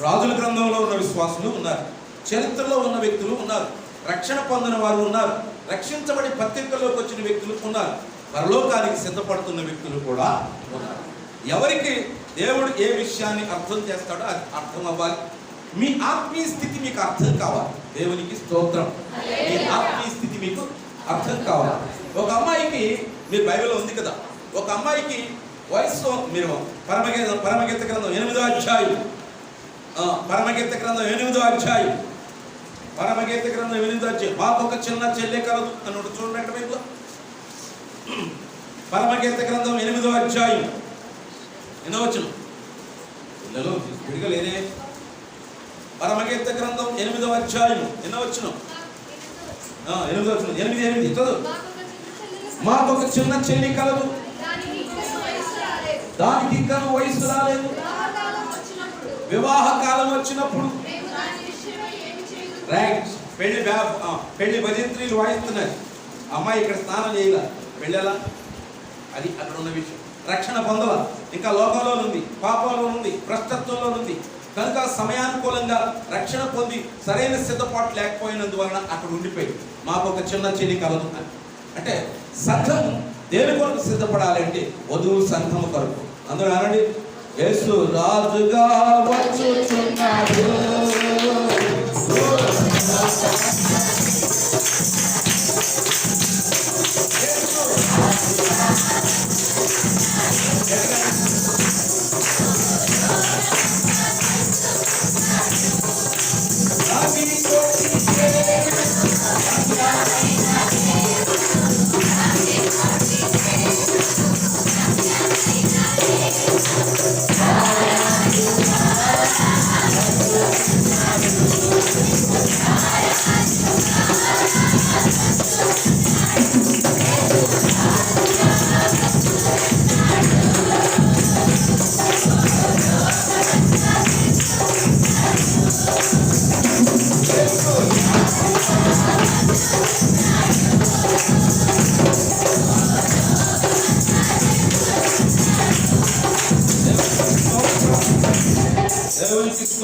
రాజుల గ్రంథంలో ఉన్న విశ్వాసులు ఉన్నారు, చరిత్రలో ఉన్న వ్యక్తులు ఉన్నారు, రక్షణ పొందిన వారు ఉన్నారు, రక్షించబడి పత్రికల్లోకి వచ్చిన వ్యక్తులు ఉన్నారు, పరలోకానికి సిద్ధపడుతున్న వ్యక్తులు కూడా ఉన్నారు. ఎవరికి దేవుడు ఏ విషయాన్ని అర్థం చేస్తాడో అది అర్థం అవ్వాలి. మీ ఆత్మీయ స్థితి మీకు అర్థం కావాలి. దేవునికి స్తోత్రం. మీ ఆత్మీయ స్థితి మీకు అర్థం కావాలి. ఒక అమ్మాయికి, మీరు బైబిల్లో ఉంది కదా, ఒక అమ్మాయికి వయసులో మీరు పరమగీత గ్రంథం 8వ అధ్యాయం, పరమగీత గ్రంథం 8వ అధ్యాయం, పరమగీత గ్రంథం 8వ అధ్యాయం, మాకు ఒక చిన్న చెల్లె కలదు అని ఒకటి చూడండి అక్కడ బైబిల్లో. పరమగీత గ్రంథం 8వ అధ్యాయం 8వ వచనం. పిల్లలు విడిగా లేనే. పరమగీత గ్రంథం 8వ అధ్యాయం 8వ వచనం. 8వ వచనం 8 చదువు. మాకు ఒక చిన్న చెల్లి కలదు, దానికి ఇంకా వయసు రాలేదు, వివాహ కాలం వచ్చినప్పుడు పెళ్లి భజంత్రీలు వాయిస్తున్నారు. అమ్మాయి ఇక్కడ స్నానం చేయాల, పెళ్ళెలా? అది అక్కడ ఉన్న విషయం. రక్షణ పొందల, ఇంకా లోకంలో ఉంది, పాపంలో ఉంది, భ్రష్టత్వంలో ఉంది. కనుక సమయానుకూలంగా రక్షణ పొంది సరైన సిద్ధపాటు లేకపోయినందువలన అక్కడ ఉండిపోయింది. మాకు ఒక చిన్న చెల్లి కలదు అని. అంటే సంఘం దేని కొరకు సిద్ధపడాలంటే వధువు సంఘము కొరకు. అందరూ అనండి, యేసు రాజుగా వచ్చుచున్నాడు.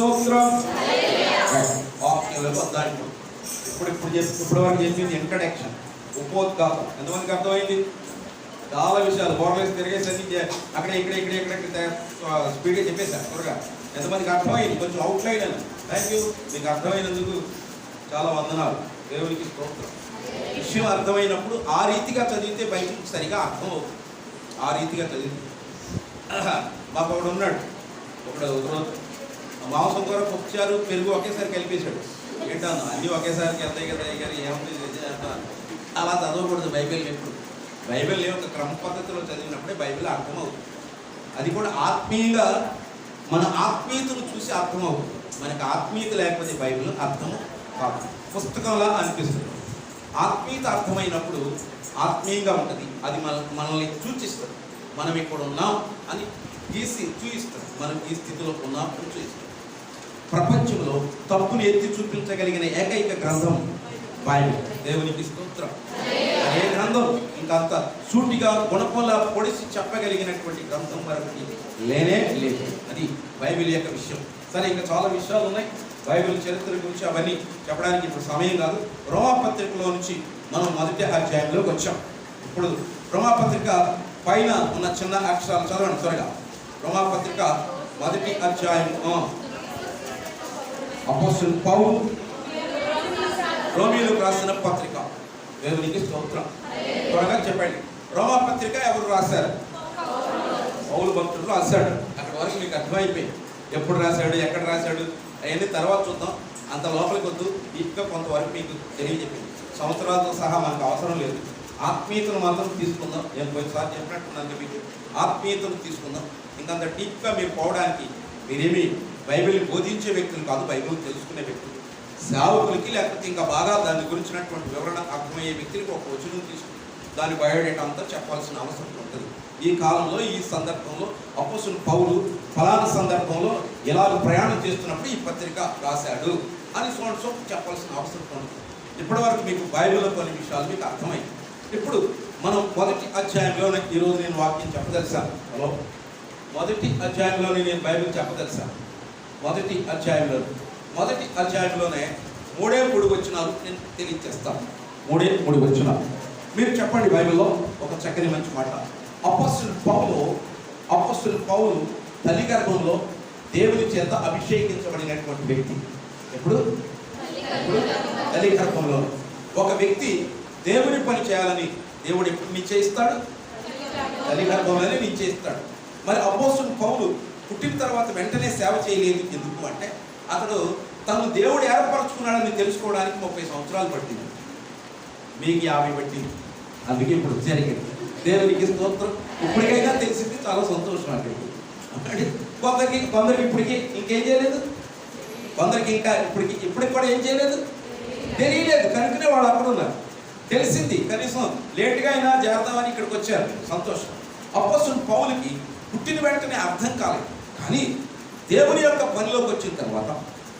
స్తోత్రం. వాక్యంలోకి వద్దాం. ఇప్పుడు వరకు చెప్పింది ఇంట్రడక్షన్, ఉపోద్ఘాతం. ఎంతమందికి అర్థమైంది? చాలా విషయాలు బోర్డర్స్ తిరిగేసరికి అక్కడ ఇక్కడ స్పీడ్గా చెప్పేశారు త్వరగా. ఎంతమందికి అర్థమైంది? కొంచెం అవుట్లైన్ అని. థ్యాంక్ యూ, మీకు అర్థమైనందుకు చాలా వందనాలు. దేవునికి స్తోత్రం. విషయం అర్థమైనప్పుడు ఆ రీతిగా చదివితే బైబిల్ సరిగా అర్థం అవుతుంది. ఆ రీతిగా చదివితే మాకు ఒకడు ఉన్నాడు, ఒకరోజు మాంసం కూర పప్పుచారు పెరుగు ఒకేసారి కలిపేశాడు. ఏంటాను అన్నీ ఒకేసారి వెళ్తాయి కదా గారు, ఏముంది అలా చదవకూడదు బైబిల్. ఎప్పుడు బైబిల్ ఒక క్రమ పద్ధతిలో చదివినప్పుడే బైబిల్ అర్థమవుతుంది. అది కూడా ఆత్మీయంగా మన ఆత్మీయతను చూసి అర్థమవుతుంది. మనకు ఆత్మీయత లేకపోతే బైబిల్ అర్థం కాదు, పుస్తకంలా అనిపిస్తుంది. ఆత్మీయత అర్థమైనప్పుడు ఆత్మీయంగా ఉంటుంది. అది మనల్ని సూచిస్తుంది, మనం ఇక్కడ ఉన్నాం అని చూపిస్తుంది. మనం ఈ స్థితిలో ఉన్నామని చూపిస్తుంది. ప్రపంచంలో తప్పును ఎత్తి చూపించగలిగిన ఏకైక గ్రంథం బైబిల్. దేవునికి స్తోత్రం. అదే గ్రంథం ఇంకంత సూటిగా గుణపంలా పొడిసి చెప్పగలిగినటువంటి గ్రంథం మరొకటి లేనే లేదు. అది బైబిల్ యొక్క విషయం. సరే, ఇంకా చాలా విషయాలు ఉన్నాయి బైబిల్ చరిత్ర గురించి, అవన్నీ చెప్పడానికి ఇప్పుడు సమయం కాదు. రోమాపత్రికలో నుంచి మనం మొదటి అధ్యాయంలోకి వచ్చాం. ఇప్పుడు రోమాపత్రిక పైన ఉన్న చిన్న అక్షరాలు చదవండి త్వరగా. రోమాపత్రిక మొదటి అధ్యాయం. అపోస్తలుడు పౌలు రోమీయులకు రాసిన పత్రిక. దేవునికి స్తోత్రం. త్వరగా చెప్పండి. రోమాపత్రిక ఎవరు రాశారు? పౌలు భక్తుడు రాశాడు. అక్కడ వరకు మీకు అర్థమైపోయింది. ఎప్పుడు రాశాడు, ఎక్కడ రాశాడు అవన్నీ తర్వాత చూద్దాం. అంత లోపలికి వద్దు. ఇంకా కొంతవరకు మీకు తెలియజెప్పింది. సంవత్సరాలతో సహా మనకు అవసరం లేదు. ఆత్మీయతను మాత్రం తీసుకుందాం. నేను కొన్నిసార్లు చెప్పినట్టున్నాను మీకు, ఆత్మీయతను తీసుకుందాం. ఇంకంత డీప్గా మీరు పోవడానికి మీరేమి బైబిల్ బోధించే వ్యక్తులు కాదు, బైబిల్ తెలుసుకునే వ్యక్తులు, సేవకులకి లేకపోతే ఇంకా బాగా దాని గురించినటువంటి వివరణ అర్థమయ్యే వ్యక్తులకి ఒక వచనం తీసుకుని దాని బయోడేటా అంతా చెప్పాల్సిన అవసరం ఉంటుంది. ఈ కాలంలో ఈ సందర్భంలో అపోస్తలుడు పౌలు ఫలానా సందర్భంలో ఇలా ప్రయాణం చేస్తున్నప్పుడు ఈ పత్రిక రాశాడు అని సో చెప్పాల్సిన అవసరం ఉంటుంది. ఇప్పటి వరకు మీకు బైబిల్లో కొన్ని విషయాలు మీకు అర్థమైంది. ఇప్పుడు మనం మొదటి అధ్యాయంలోనే ఈరోజు నేను వాక్యం చెప్పదలిసాను. హలో, మొదటి అధ్యాయంలోనే నేను బైబిల్ చెప్పదలిసాను. మొదటి అధ్యాయంలోనే 3 వచనాలు నేను తెలియజేస్తాను. 3 వచనాలు మీరు చెప్పండి. బైబిల్లో ఒక చక్కని మంచి మాట. అపోస్తలుడు పౌలు తల్లి గర్భంలో దేవుని చేత అభిషేకించబడినటువంటి వ్యక్తి. ఎప్పుడు తల్లి గర్భంలో ఒక వ్యక్తి దేవుని పని చేయాలని దేవుడు ఎప్పుడు నిశ్చయిస్తాడు? తల్లి గర్భంలోనే నిశ్చయిస్తాడు. మరి అపోస్తలుడు పౌలు పుట్టిన తర్వాత వెంటనే సేవ చేయలేదు. ఎందుకు అంటే అతడు తను దేవుడు ఏర్పరచుకున్నాడని తెలుసుకోవడానికి 30 సంవత్సరాలు పట్టింది. మీకు 50 పట్టింది. అందుకే ఇప్పుడు జరిగింది. దేవునికి స్తోత్రం. ఇప్పటికైనా తెలిసింది, చాలా సంతోషం అంటే. కొందరికి ఇప్పటికీ ఇంకేం చేయలేదు, కొందరికి ఇంకా ఇప్పటికి కూడా ఏం చేయలేదు, తెలియలేదు. కనుకనే వాళ్ళు అక్కడ ఉన్నారు. తెలిసింది, కనీసం లేట్గా అయినా చేద్దామని ఇక్కడికి వచ్చారు. సంతోషం. అపోస్తలుడు పౌలుకి పుట్టిన వెంటనే అర్థం కాలేదు. కానీ దేవుని యొక్క పనిలోకి వచ్చిన తర్వాత,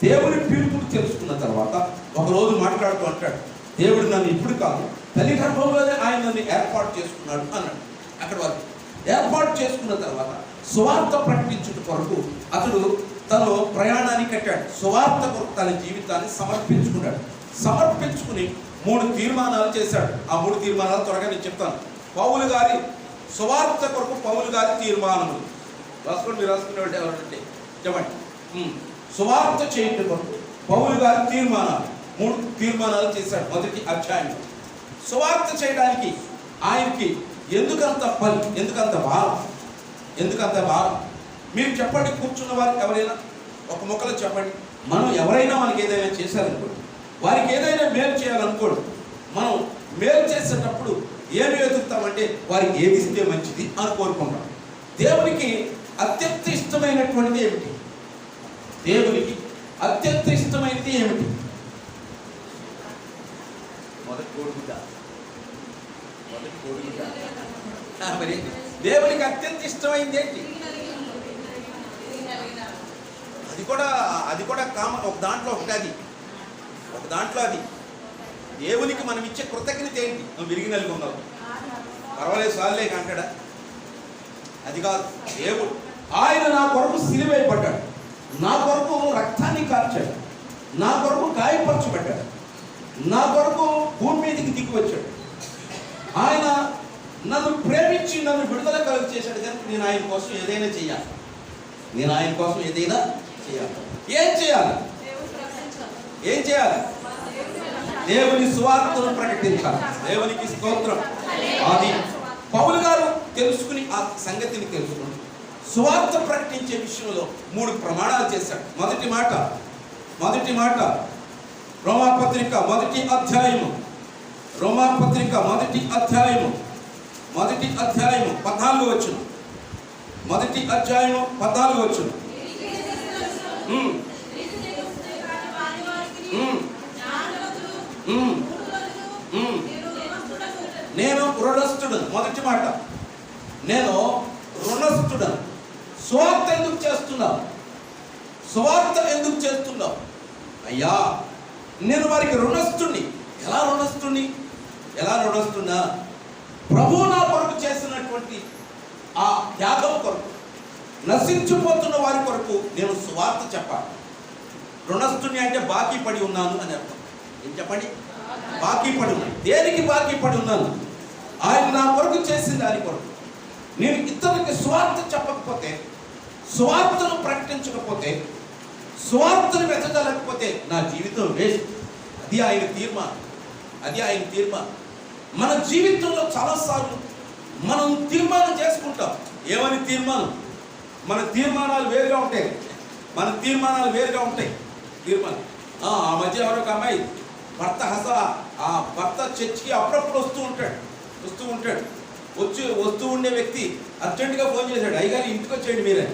దేవుని పిలుపును తెలుసుకున్న తర్వాత ఒకరోజు మాట్లాడుతూ అంటాడు, దేవుడు నన్ను ఇప్పుడు కాదు తల్లి గర్భంలోనే ఆయన నన్ను ఏర్పాటు చేసుకున్నాడు అన్నాడు. అక్కడ వరకు ఏర్పాటు చేసుకున్న తర్వాత సువార్త ప్రకటించుట కొరకు అతడు తను ప్రయాణాన్ని కట్టాడు. సువార్త కొరకు తన జీవితాన్ని సమర్పించుకున్నాడు. సమర్పించుకుని 3 తీర్మానాలు చేశాడు. ఆ 3 తీర్మానాలు త్వరగా నేను చెప్తాను. పౌలు గారి సువార్త కొరకు పౌలు గారి తీర్మానములు రాసుకోండి. మీరు రాసుకునేవాళ్ళు ఎవరంటే చెప్పండి. సువార్త చేయటం కొరకు పౌలు గారి తీర్మానాలు 3 తీర్మానాలు చేశాడు మొదటి అధ్యాయంలో. సువార్త చేయడానికి ఆయనకి ఎందుకంత పని, ఎందుకంత భారం? మీరు చెప్పండి. కూర్చున్న వారికి ఎవరైనా ఒక ముక్కలో చెప్పండి. మనం ఎవరైనా మనకి ఏదైనా చేశారనుకోండి, వారికి ఏదైనా మేలు చేయాలనుకోండి, మనం మేలు చేసేటప్పుడు ఏమి వెతుకుతామంటే వారికి ఏది ఇస్తే మంచిది అని కోరుకుంటాం. దేవునికి అత్యంత ఇష్టమైనటువంటిది ఏమిటి? దేవునికి అత్యంత ఇష్టమైనది ఏమిటి? మొదటి కోడిగుడ్డ. మరి దేవునికి అత్యంత ఇష్టమైంది ఏంటి? అది కూడా కామన్. ఒక దాంట్లో అది దేవునికి మనం ఇచ్చే కృతజ్ఞత ఏంటి? నువ్వు విరిగినల్లి ఉన్నావు, పర్వాలేదు సార్లే అంటాడా? అది కాదు. దేవుడు ఆయన నా కొరకు సిలువేయబడ్డాడు. నా కొరకు రక్తాన్ని కార్చాడు, నా కొరకు గాయపరచబడ్డాడు, నా కొరకు భూమి మీదకి దిగి వచ్చాడు. ఆయన నన్ను ప్రేమించి నన్ను విడుదల కలుగు చేశాడు. కనుక నేను ఆయన కోసం ఏదైనా చేయాలి. ఏం చేయాలి? దేవుని సువార్తను ప్రకటించాలి. దేవునికి స్తోత్రం. అది పౌలు గారు తెలుసుకుని ఆ సంగతిని తెలుసుకుని సువార్త ప్రకటించే విషయంలో 3 ప్రమాణాలు చేశాడు. మొదటి మాట రోమాపత్రిక మొదటి అధ్యాయము 14 వచనం. మొదటి అధ్యాయము 14 వచనం. నేను రుణస్థుడను. మొదటి మాట, నేను రుణస్థుడను. సువార్త ఎందుకు చేస్తున్నావు? అయ్యా, నేను వారికి రుణస్థుడిని. ఎలా రుణస్థున్నా? ప్రభువు నా కొరకు చేసినటువంటి ఆ త్యాగం కొరకు, నశించిపోతున్న వారి కొరకు నేను సువార్త చెప్పాలి. రుణస్థుని అంటే బాకీ పడి ఉన్నాను అని అర్థం. ఏం చెప్పండి? బాకీ పడి ఉన్నాను. దేనికి బాకీ పడి ఉన్నాను? ఆయన నా కొరకు చేసిన దాని కొరకు. నేను ఇతరులకి సువార్త చెప్పకపోతే, సువార్తను ప్రకటించకపోతే, సువార్తను వెతకలేకపోతే నా జీవితం వేస్ట్. అది ఆయన తీర్మానం. మన జీవితంలో చాలాసార్లు మనం తీర్మానం చేసుకుంటాం. ఏమని తీర్మానం? మన తీర్మానాలు వేరుగా ఉంటాయి. ఆ మధ్య ఎవరో ఒక అమ్మాయి భర్త చర్చికి అప్పుడప్పుడు వస్తూ ఉంటాడు. వస్తూ ఉండే వ్యక్తి అర్జెంటుగా ఫోన్ చేశాడు, అయ్యగారు ఇంటికి వచ్చేయండి మీరే.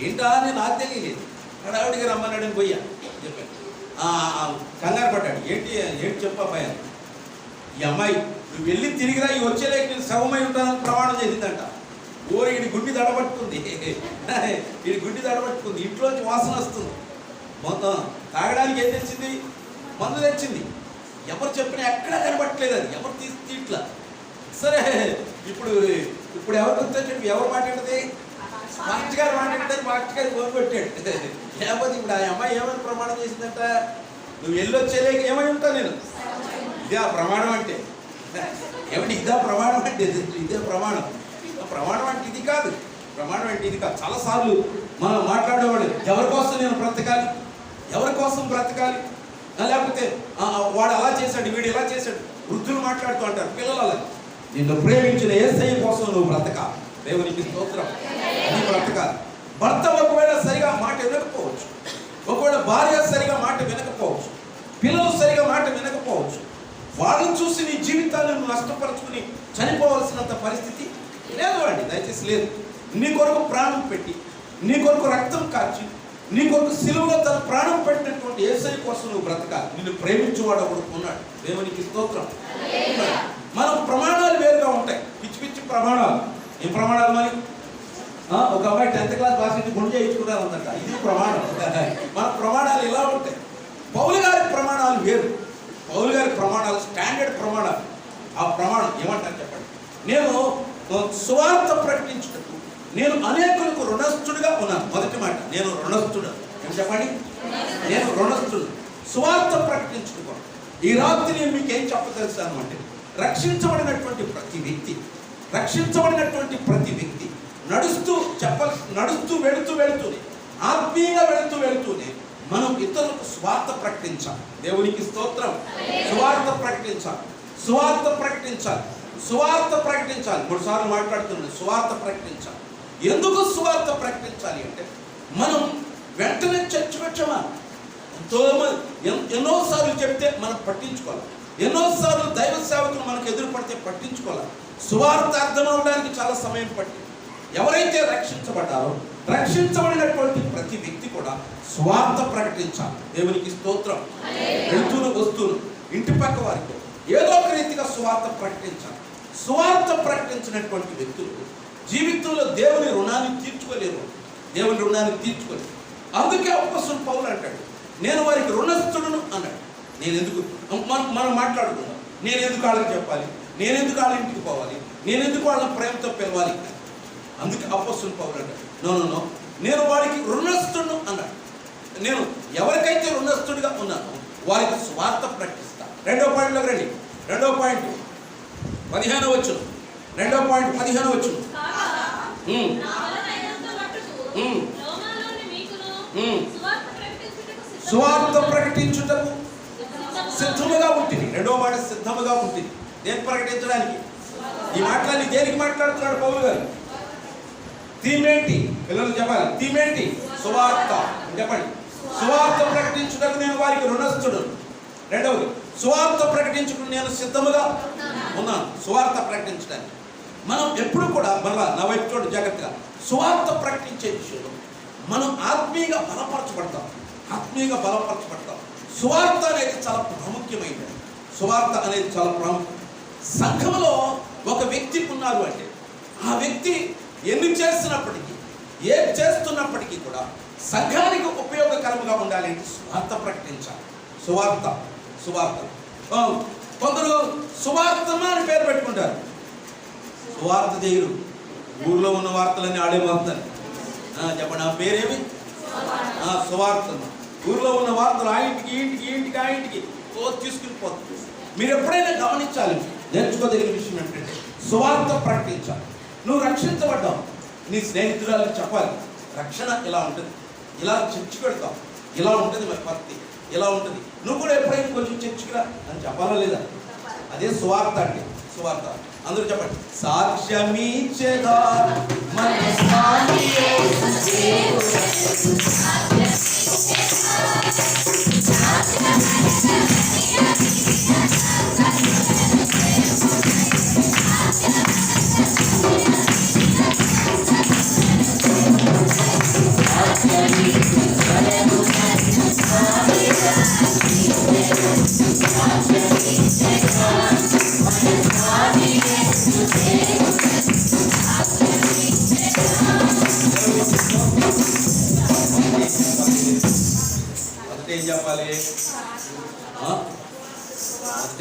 ఏంటా అని నాకు తెలియలేదు. హడావుడిగా రమ్మన్నాడని పోయా చెప్పాను. కంగారు పడ్డాడు. ఏంటి చెప్పాయి? ఈ అమ్మాయి నువ్వు వెళ్ళి తిరిగిరా, ఈ వచ్చేలేక నేను శవమై ఉంటానని ప్రమాణం చేసిందంట. ఈడి గుడ్డి దడబట్టుకుంది. ఇంట్లోంచి వాసన వస్తుంది. మొత్తం తాగడానికి ఏం తెచ్చింది? మందు తెచ్చింది. ఎవరు చెప్పినా ఎక్కడా కనబట్టలేదు. అది ఎవరు తీట్లా. సరే, ఇప్పుడు ఎవరు గుర్తొచ్చాడు? ఎవరు మాట్లాడితే మాస్టర్ గారు మాట్లాడితే మాస్టర్ గారు ఫోన్ పెట్టాడు. లేకపోతే ఇప్పుడు ఆ అమ్మాయి ఏమని ప్రమాణం చేసిందంట? నువ్వు వెళ్ళొచ్చేలేక ఏమై ఉంటావు నేను. ఇదే ఆ ప్రమాణం అంటే. ఏమంటే ఇదే ప్రమాణం అంటే ప్రమాణం అంటే ఇది కాదు. చాలాసార్లు మనం మాట్లాడేవాడు, ఎవరి కోసం నేను బ్రతకాలి, లేకపోతే వాడు అలా చేశాడు, వీడు ఇలా చేశాడు. వృద్ధులు మాట్లాడుతూ అంటారు, పిల్లలు అలా. నిన్ను ప్రేమించిన యేసయ్య కోసం నువ్వు బ్రతకాలి. దేవునికి స్తోత్రం. నీ బ్రతకాలి. భర్త ఒకవేళ సరిగా మాట వినకపోవచ్చు, ఒకవేళ భార్య సరిగా మాట వినకపోవచ్చు, పిల్లలు సరిగా మాట వినకపోవచ్చు. వాళ్ళని చూసి నీ జీవితాలను నష్టపరుచుకుని చనిపోవలసినంత పరిస్థితి లేదు అండి. దయచేసి లేదు. నీ కొరకు ప్రాణం పెట్టి, నీ కొరకు రక్తం కార్చి, నీ కొరకు సిలువలో తన ప్రాణం పెట్టినటువంటి యేసయ్య కోసం నువ్వు బ్రతకాలి. నిన్ను ప్రేమించేవాడు ఒకడు ఉన్నాడు. దేవునికి స్తోత్రం. మనం ప్రమాణాలు వేరుగా ఉంటాయి. పిచ్చి ప్రమాణాలు. ఏం ప్రమాణాలు మరి? ఒక అమ్మాయి 10th క్లాస్ పాస్ నుంచి గుండె చేయించుకున్నారు అందంట. ఇది ప్రమాణం. మన ప్రమాణాలు ఇలా ఉంటాయి. పౌలు గారి ప్రమాణాలు వేరు. పౌలు గారి ప్రమాణాలు స్టాండర్డ్ ప్రమాణాలు. ఆ ప్రమాణం ఏమంటారు చెప్పండి? నేను సువార్త ప్రకటించుటకు నేను అనేకులకు రుణస్థుడిగా ఉన్నాను. మొదటి మాట, నేను రుణస్థుడు. ఏం చెప్పండి? నేను రుణస్థుడు. సువార్త ప్రకటించుకో. ఈ రాత్రి నేను మీకు ఏం చెప్పదలుస్తాను అంటే, రక్షించబడినటువంటి ప్రతి వ్యక్తి నడుస్తూ వెళుతూనే ఆత్మీయంగా వెళుతూనే మనం ఇతరులకు స్వార్థ ప్రకటించాలి. దేవునికి స్తోత్రం. సువార్త ప్రకటించాలి. 3 సార్లు మాట్లాడుతున్నాను. సువార్త ప్రకటించాలి. ఎందుకు సువార్త ప్రకటించాలి అంటే, మనం వెంటనే చర్చకు వచ్చామా? ఎన్నోసార్లు చెప్తే మనం పట్టించుకోవాలి. ఎన్నోసార్లు దైవ సేవకులు మనకు ఎదురు పడితే పట్టించుకోవాలి. సువార్త అర్థం అవడానికి చాలా సమయం పట్టింది. ఎవరైతే రక్షించబడినటువంటి ప్రతి వ్యక్తి కూడా సువార్త ప్రకటించాలి. దేవునికి స్తోత్రం. వస్తూను ఇంటి పక్క వారికి ఏదో ఒక రీతిగా సువార్త ప్రకటించాలి. సువార్త ప్రకటించినటువంటి వ్యక్తులు జీవితంలో దేవుని రుణాన్ని తీర్చుకోలేరు. అందుకే అపోస్తలుడు పౌలు అంటాడు, నేను వారికి రుణస్థుడును అన్నాడు. మనం మాట్లాడుకున్నాం, నేను ఎందుకు వాళ్ళకి చెప్పాలి, నేను ఎందుకు వాళ్ళ ఇంటికి పోవాలి, నేను ఎందుకు వాళ్ళని ప్రేమతో పిలవాలి. అందుకే అపోస్తలుడు పౌలు అంటాడు, నో నేను వారికి రుణస్థుడును అన్నాడు. నేను ఎవరికైతే రుణస్థుడిగా ఉన్నానో వారికి స్వార్థ ప్రకటిస్తా. 2వ పాయింట్లోకి రండి. 2వ పాయింట్ 15వ వచనం. 2వ పాయింట్ 15వ వచనం. సువార్త ప్రకటించుటకు సిద్ధముగా ఉంటుంది. 2వ మాట సిద్ధముగా ఉంటుంది. దేని ప్రకటించడానికి? ఈ మాటలన్నీ దేనికి మాట్లాడుతున్నాడు పౌలు గారు? థీమేంటి? పిల్లలు చెప్పాలి. థీమేంటి? సువార్త. చెప్పండి. సువార్త ప్రకటించుటకు నేను వారికి రుణస్థుడు. 2వది, సువార్త ప్రకటించుటకు నేను సిద్ధముగా ఉన్నాను. సువార్త ప్రకటించడానికి మనం ఎప్పుడు కూడా మళ్ళా నా వైపు చూడండి జాగ్రత్తగా. సువార్త ప్రకటించే విషయంలో మనం ఆత్మీయంగా బలపరచబడతాం. ఆత్మీయంగా బలపరచబడతాం. సువార్త అనేది చాలా ప్రాముఖ్యమైనది. సువార్త అనేది చాలా ప్రాముఖ్యం. సంఘంలో ఒక వ్యక్తి ఉన్నారు అంటే ఆ వ్యక్తి ఎన్ని చేస్తున్నప్పటికీ, ఏం చేస్తున్నప్పటికీ కూడా సంఘానికి ఉపయోగకరంగా ఉండాలి. సువార్త ప్రకటించాలి. సువార్త సువార్త కొందరు సువార్తమా అని పేరు పెట్టుకుంటారు. సువార్త చేయరు. ఊర్లో ఉన్న వార్తలన్నీ ఆడే వార్తలు. చెప్పండి, ఆ పేరేమి? సువార్తమ్మ. ఊర్లో ఉన్న వార్తలు ఆ ఇంటికి ఇంటికి ఇంటికి ఆ ఇంటికి తీసుకుని పోతుంది. మీరు ఎప్పుడైనా గమనించాలి, నేర్చుకోదగిన విషయం ఏంటంటే సువార్త ప్రకటించాలి. నువ్వు రక్షించబడ్డావు, నీ స్నేహితురాలకు చెప్పాలి. రక్షణ ఇలా ఉంటుంది, ఇలా చర్చి పెడతావు, ఇలా ఉంటుంది, మరి భక్తి ఇలా ఉంటుంది. నువ్వు కూడా ఎప్పుడైనా కొంచెం చర్చికిరా అని చెప్పాలా లేదా? అదే సువార్త అంటే. సువార్త అందరూ చెప్పండి. సాక్ష్యమిచ్చేదా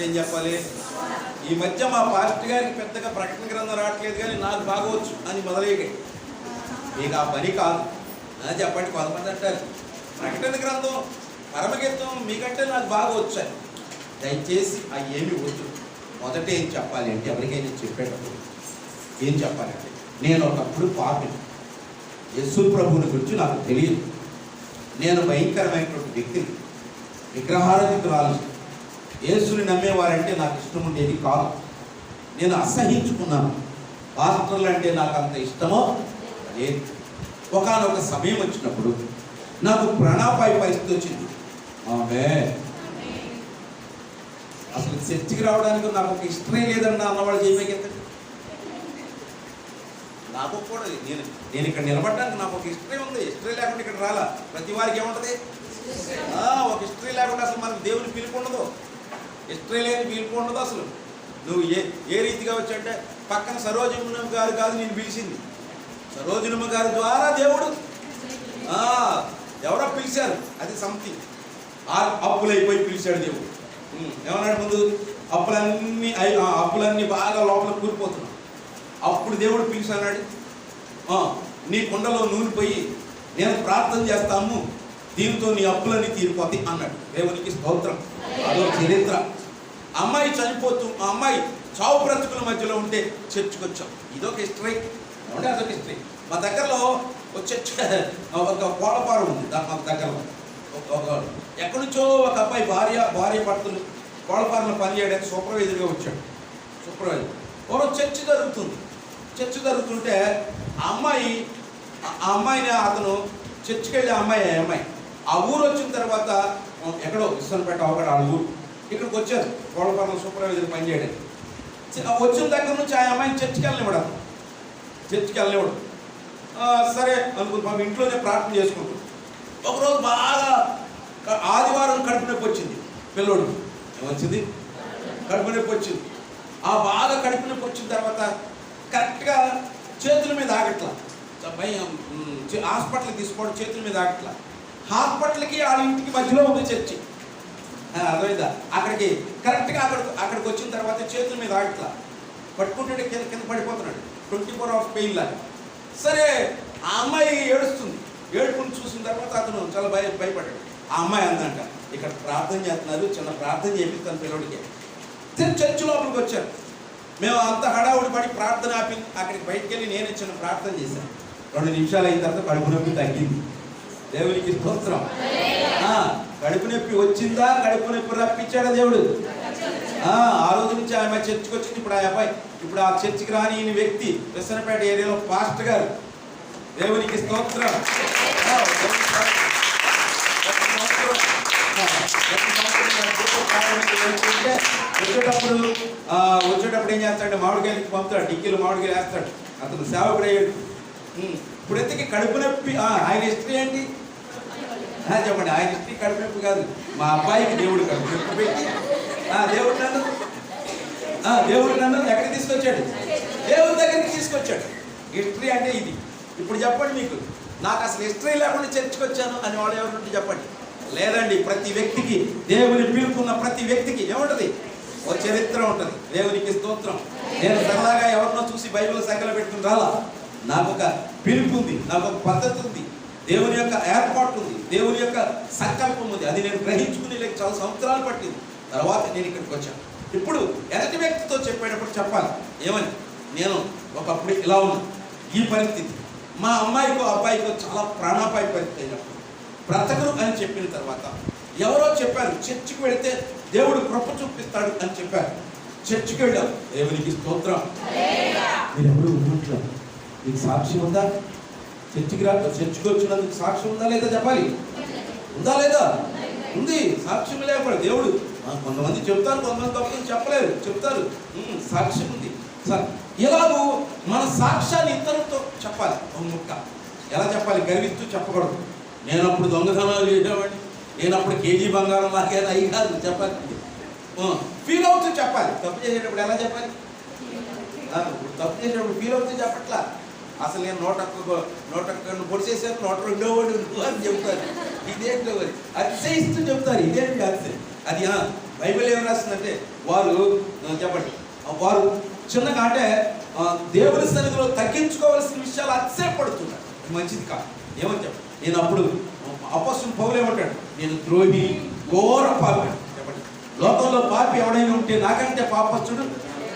ఏం చెప్పాలి? ఈ మధ్య మా పాస్టర్ గారికి పెద్దగా ప్రకటన గ్రంథం రావట్లేదు, కానీ నాకు బాగవచ్చు అని మొదలయ్యాయి. మీకు ఆ పని కాదు చెప్పండి. కొంతమంది అంటారు ప్రకటన గ్రంథం పరమగీతం మీకంటే నాకు బాగా వచ్చాయి. దయచేసి అవి ఏమి వద్దు. మొదట ఏం చెప్పాలి అంటే, ఎవరికైనా చెప్పేటప్పుడు ఏం చెప్పాలంటే, నేను ఒకప్పుడు పాపిని, యేసు ప్రభువుని గురించి నాకు తెలియదు, నేను భయంకరమైనటువంటి వ్యక్తిని, విగ్రహారాధికురాలు, యేసుని నమ్మేవారంటే నాకు ఇష్టం ఉండేది కాదు, నేను అసహించుకున్నాను, పాస్టర్లు అంటే నాకు అంత ఇష్టమో లేదు. ఒకానొక సమయం వచ్చినప్పుడు నాకు ప్రాణాపాయ పరిస్థితి వచ్చింది. అసలు చర్చికి రావడానికి నాకు ఒక హిస్టరీ లేదన్నా అన్నవాళ్ళు చేయబోయేది. నాకు కూడా నేను ఇక్కడ నిలబడడానికి నాకు ఒక హిస్టరీ ఉంది. హిస్టరీ లేకుండా ఇక్కడ రాలా. ప్రతి వారికి ఏముంటుంది? ఒక హిస్టరీ లేకుండా అసలు మనకు దేవుని పిలుపు ఉండదు. హిస్టరీ లేని పిలుపు ఉండదు అసలు. నువ్వు ఏ రీతిగా వచ్చాయంటే, పక్కన సరోజనమ్మ గారు కాదు నేను పిలిచింది, సరోజనమ్మ గారి ద్వారా దేవుడు ఎవరో పిలిచారు, అది సంథింగ్. అప్పులైపోయి పిలిచాడు దేవుడు. ఏమన్నాడు ముందు? అప్పులన్నీ బాగా లోపల కూలిపోతున్నావు. అప్పుడు దేవుడు పిలిచాడు, నీ కుండలో నూనె పోయి నేను ప్రార్థన చేస్తాము, దీంతో నీ అప్పులన్నీ తీరిపోతాయి అన్నాడు. దేవునికి స్తోత్రం. అదో చరిత్ర. అమ్మాయి చనిపోతూ, ఆ అమ్మాయి చావు బ్రతుకుల మధ్యలో ఉంటే చర్చికి వచ్చాం. ఇదొక హిస్టరీ ఏమంటే అదొక హిస్టరీ. మా దగ్గరలో ఒక చర్చ్, ఒక కోళ్ళపార ఉంది మాకు దగ్గరలో. ఎక్కడి నుంచో ఒక అబ్బాయి భార్య భర్తలు కోళ్ళపారలో పనిచేయడానికి సూపర్వైజర్గా వచ్చాడు. సూపర్వైజర్ ఓరో చర్చ్ జరుగుతుంటే ఆ అమ్మాయిని అతను చర్చికి వెళ్ళి అమ్మాయి ఆ ఊరు వచ్చిన తర్వాత ఎక్కడో విశ్వనపేట ఒకటి ఆ ఊరు, ఇక్కడికి వచ్చారు కోళ్ళపారలో సూపర్వైజర్ పనిచేయడానికి. వచ్చిన దగ్గర నుంచి ఆ అమ్మాయిని చర్చికి వెళ్ళనివ్వడు. సరే అనుకుంటున్నాం, ఇంట్లోనే ప్రార్థన చేసుకుంటాం. ఒకరోజు బాగా ఆదివారం కడుపు నొప్పి వచ్చింది. పిల్లోడు ఏమొచ్చింది? కడుపు నొప్పి వచ్చింది. ఆ బాగా కడుపు నొప్పి వచ్చిన తర్వాత కరెక్ట్గా చేతుల మీద ఆగట్లా, హాస్పిటల్కి తీసుకోవడం చేతుల మీద ఆగట్లా. హాస్పిటల్కి వాళ్ళ ఇంటికి మధ్యలో ఉంది చర్చి, అర్థమైందా? అక్కడికి కరెక్ట్గా అక్కడికి వచ్చిన తర్వాత చేతుల మీద ఆగట్లా, పట్టుకుంటే కింద పడిపోతున్నాడు. 24 hours పెయిన్ లాగా. సరే ఆ అమ్మాయి ఏడుస్తుంది. ఏడుపుని చూసిన తర్వాత అతను చాలా భయపడ్డాడు. ఆ అమ్మాయి అందంట, ఇక్కడ ప్రార్థన చేస్తున్నారు, చిన్న ప్రార్థన చేపిస్తాను పిల్లడికి. చర్చి లోపలికి వచ్చారు. మేము అంత హడావుడి పడి ప్రార్థన ఆపి అక్కడికి బయటికి వెళ్ళి నేను చిన్న ప్రార్థన చేశాను. 2 నిమిషాలు అయిన తర్వాత కడుపు నొప్పి తగ్గింది. దేవునికి స్తోత్రం. కడుపు నొప్పి వచ్చిందా? కడుపు నొప్పి రప్పించాడా దేవుడు? ఆ రోజు నుంచి ఆమె చర్చికి వచ్చింది. ఇప్పుడు ఆ అబ్బాయి, ఇప్పుడు ఆ చర్చికి రాని వ్యక్తి విసనపేట ఏరియాలో పాస్టర్ గారు. దేవునికి స్తోత్రం. వచ్చేటప్పుడు ఏం చేస్తాడు? మామిడికాయలకి పంపుతాడు, డిక్కీలు మామిడికాయలు వేస్తాడు. అతను సేవకుడు అయ్యాడు. ఇప్పుడు ఎంతకి కడుపు నొప్పి. ఆయన హిస్టరీ ఏంటి చెప్పండి? ఆయన హిస్టరీ కడుపు నొప్పి కాదు. మా అబ్బాయికి దేవుడు కడుపు నొప్పి పెట్టి దేవుడు నన్ను ఎక్కడికి తీసుకొచ్చాడు? దేవుడి దగ్గరికి తీసుకొచ్చాడు. హిస్టరీ అంటే ఇది. ఇప్పుడు చెప్పండి, మీకు నాకు అసలు హిస్టరీ లేకుండా చర్చకు వచ్చాను అని వాడు ఎవరు చెప్పండి? లేదండి. ప్రతి వ్యక్తికి, దేవుని పిలుపున్న ప్రతి వ్యక్తికి ఏముంటుంది? ఓ చరిత్ర ఉంటుంది. దేవునికి స్తోత్రం. నేను సరదాగా ఎవరినో చూసి బైబిల్ సంఖ్యలో పెట్టుకుని రాలా. నాకు ఒక పిలుపు ఉంది, నాకు ఒక పద్ధతి ఉంది, దేవుని యొక్క ఏర్పాటు ఉంది, దేవుని యొక్క సంకల్పం ఉంది. అది నేను గ్రహించుకుని లేక చాలా సంవత్సరాలు పట్టింది. తర్వాత నేను ఇక్కడికి వచ్చాను. ఇప్పుడు ఎదుటి వ్యక్తితో చెప్పేటప్పుడు చెప్పాలి ఏమని? నేను ఒకప్పుడు ఇలా ఉన్నా, ఈ పరిస్థితి, మా అమ్మాయికో అబ్బాయికో చాలా ప్రాణాపాయ పరిస్థితి అయినప్పుడు బ్రతకరు అని చెప్పిన తర్వాత ఎవరో చెప్పారు, చర్చికి వెళితే దేవుడు కృప చూపిస్తాడు అని చెప్పారు. చర్చికి వెళ్ళాం. దేవునికి స్తోత్రం. మీరు ఎవరు ఉన్నట్లు మీకు సాక్షి ఉందా? చర్చికి వచ్చినందుకు సాక్ష్యం ఉందా లేదా చెప్పాలి? ఉందా లేదా? ఉంది. సాక్ష్యం లేకపోతే దేవుడు, కొంతమంది చెప్తారు, కొంతమంది తప్పని చెప్పలేరు, చెప్తారు. సాక్ష్యం ఉంది. ఎలాగూ మన సాక్ష్యాన్ని ఇతరులతో చెప్పాలి. ఒక ముక్క ఎలా చెప్పాలి? గర్విస్తూ చెప్పకూడదు. నేనప్పుడు దొంగతనాలు చేసేవాడిని, నేనప్పుడు కేజీ బంగారం లాగేది అయ్యి కాదు చెప్పాలి. ఫీల్ అవుతూ చెప్పాలి. తప్పు చేసేటప్పుడు ఎలా చెప్పాలి? తప్పు చేసేటప్పుడు ఫీల్ అవుతూ చెప్పట్లా. అసలు నేను 101 పొడిచేసాను, 102 అని చెప్తారు. ఇదేంటో అతిశయిస్తూ చెప్తారు. ఇదేంటి అతిశయం? అది బైబిల్ ఏం రాస్తుందంటే, వారు చెప్పండి, వారు చిన్నగా అంటే దేవుని సన్నిధిలో తగ్గించుకోవాల్సిన విషయాలు అతిశయపడుతున్నారు. మంచిది కాదు. ఏమని చెప్పండి? నేను అప్పుడు అపొస్తలుడు పౌలు ఏమంటాడు? నేను ద్రోహి, ఘోర పాపి. చెప్పండి, లోకంలో పాపి ఎవడైనా ఉంటే నాకంటే పాపస్తుడు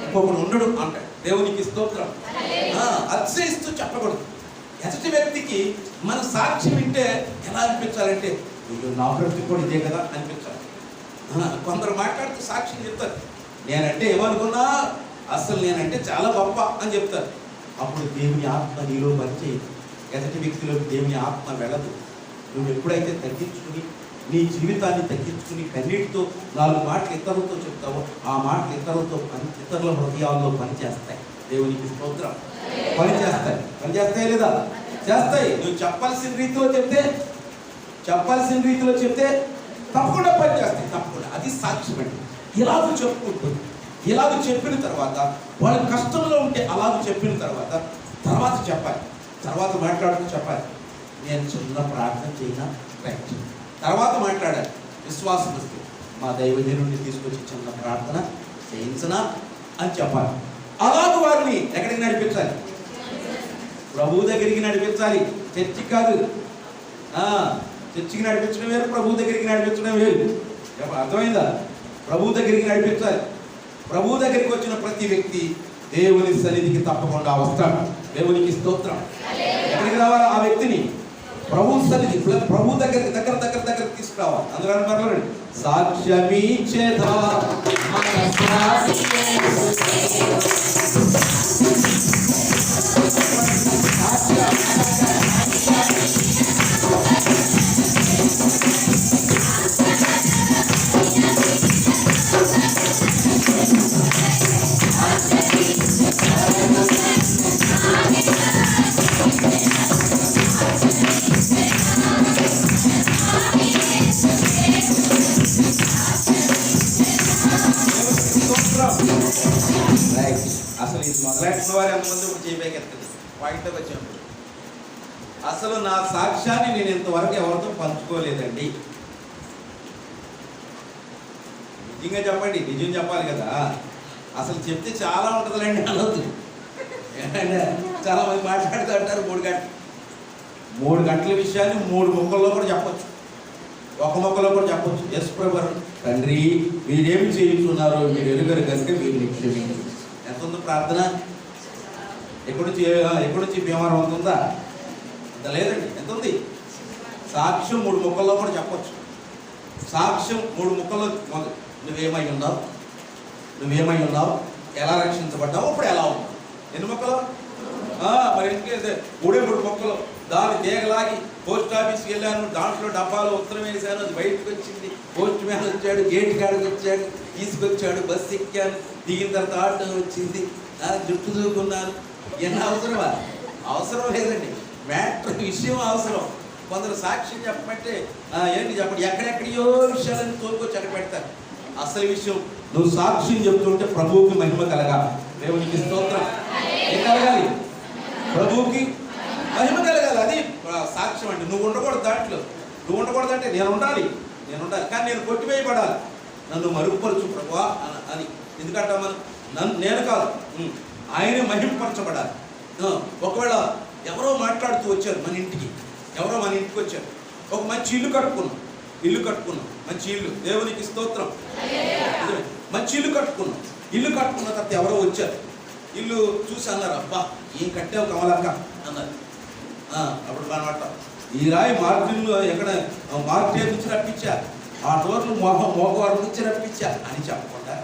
ఇంకొకడు ఉండడు అంటాడు. దేవునికి స్తోత్రం. అతిశయిస్తూ చెప్పకూడదు. ఎదుటి వ్యక్తికి మన సాక్షి వింటే ఎలా అనిపించాలంటే, నా ప్రతి కూడా ఇదే కదా అనిపించాలి. కొందరు మాట్లాడుతూ సాక్షిని చెప్తారు. నేనంటే ఏమనుకున్నా, అసలు నేనంటే చాలా గొప్ప అని చెప్తారు. అప్పుడు దేవుని ఆత్మ నీలో పనిచేయదు. ఎదుటి వ్యక్తిలోకి దేవుని ఆత్మ వెళ్ళదు. నువ్వు ఎప్పుడైతే తగ్గించుకుని నీ జీవితాన్ని తగ్గించుకుని కన్నీటితో 4 మాటలు ఇతరులతో చెప్తావో, ఆ మాటలు ఇతరుల హృదయాల్లో పనిచేస్తాయి. దేవునికి స్తోత్రం. పనిచేస్తాయి లేదా? చేస్తాయి. నువ్వు చెప్పాల్సిన రీతిలో చెప్తే తప్పకుండా పనిచేస్తాయి. తప్పకుండా. అది సాక్ష్యం అండి. ఇలాగ చెప్పుకుంటుంది. ఇలాగ చెప్పిన తర్వాత, వాళ్ళ కష్టంలో ఉంటే అలాగ చెప్పిన తర్వాత చెప్పాలి. తర్వాత మాట్లాడుతూ చెప్పాలి, నేను చిన్న ప్రార్థన చేయనా? రైట్. తర్వాత మాట్లాడాలి. విశ్వాసం వస్తే మా దైవజనుడిని తీసుకొచ్చి చిన్న ప్రార్థన చేయించనా అని చెప్పాలి. అలాగ వారిని ఎక్కడికి నడిపించాలి? ప్రభువు దగ్గరికి నడిపించాలి. చర్చికి కాదు. చర్చికి నడిపించడం వేరు, ప్రభు దగ్గరికి నడిపించడం వేరు. అర్థమైందా? ప్రభు దగ్గరికి నడిపించాలి. ప్రభు దగ్గరికి వచ్చిన ప్రతి వ్యక్తి దేవుని సన్నిధికి తప్పకుండా వస్తాడు. దేవునికి స్తోత్రం. ఎక్కడికి రావాలి? ఆ వ్యక్తిని ప్రభు సన్నిధి, ప్రభు దగ్గర తీసుకురావాలి. అందులో అంటారు, సాక్ష్యమిచ్చేదా అసలు ఇది మొదలెట్టిన వారు ఎంతమంది ఇప్పుడు చేయబోకెత్తండి పాయింట్కి వచ్చినప్పుడు. అసలు నా సాక్ష్యాన్ని నేను ఇంతవరకు ఎవరితో పంచుకోలేదండి. నిజంగా చెప్పండి, నిజం చెప్పాలి కదా. అసలు చెప్తే చాలా ఉంటుందిలేండి అనొద్దు. చాలా మంది మాట్లాడుతూ అంటారు 3 గంటలు. 3 గంటల విషయాన్ని 3 ముక్కల్లో కూడా చెప్పొచ్చు, 1 ముక్కలో కూడా చెప్పొచ్చు. యేసుప్రభు తండ్రి మీరేమి చేయించున్నారో మీరు ఎరుగరు కనుక మీరు నిక్షేపించు. ఎంత ఉంది ప్రార్థన? ఎక్కడి నుంచి భీమవరం ఉంటుందా? అంత లేదండి. ఎంత ఉంది? సాక్ష్యం 3 ముక్కల్లో కూడా చెప్పొచ్చు. సాక్ష్యం 3 ముక్కల్లో. నువ్వేమై ఉన్నావు, ఎలా రక్షించబడ్డావు, ఇప్పుడు ఎలా ఉన్నావు. ఎన్ని ముక్కలు? మరి ఇంకేదే 3 ముక్కలు. దాని తీగలాగి పోస్ట్ ఆఫీస్కి వెళ్ళాను, దాంట్లో డబ్బాలో ఉత్తరం వేశాను, అది బయటకు వచ్చింది. పోస్ట్ మ్యాన్ వచ్చాడు, గేట్ కాడికి వచ్చాడు, తీసుకొచ్చాడు, బస్సు ఎక్కాను, దిగిన తర్వాత ఆటో వచ్చింది, జుట్టు దూకున్నాను. ఎన్ని అవసరమా? అవసరం లేదండి. మ్యాటర్ విషయం అవసరం. కొందరు సాక్ష్యం చెప్పమంటే ఏంటి చెప్పండి, ఎక్కడెక్కడియో విషయాలని తోలుకొచ్చి అక్కడ పెడతారు. అసలు విషయం నువ్వు సాక్ష్యం చెప్తుంటే ప్రభువుకి మహిమ కలగాలి. దేవునికి స్తోత్రం. ఏం కలగాలి? ప్రభువుకి మహిమ కలగాలి. అది సాక్ష్యం అండి. నువ్వు ఉండకూడదు దాంట్లో. నువ్వు ఉండకూడదంటే నేను ఉండాలి కానీ నేను కొట్టివేయబడాలి. నన్ను మరుగుపరచు ప్రభువా అని. ఎందుకంటే నేను కాదు, ఆయనే మహిమపరచబడాలి. ఒకవేళ ఎవరో మాట్లాడుతూ వచ్చారు మన ఇంటికి వచ్చారు, ఒక మంచి ఇల్లు కట్టుకున్నాం, మంచి ఇల్లు, దేవునికి స్తోత్రం. మంచి ఇల్లు కట్టుకున్న తర్వాత ఎవరో వచ్చారు, ఇల్లు చూసి అన్నారు, అబ్బా ఏం కట్టావు కమలక్క అన్నారు. అప్పుడు అనమాట ఈ రాయి మార్జిన్లో ఎక్కడ మార్కెట్ నుంచి రప్పించా, ఆ డోర్లు మోగవారి నుంచి రప్పించా అని చెప్పకుండా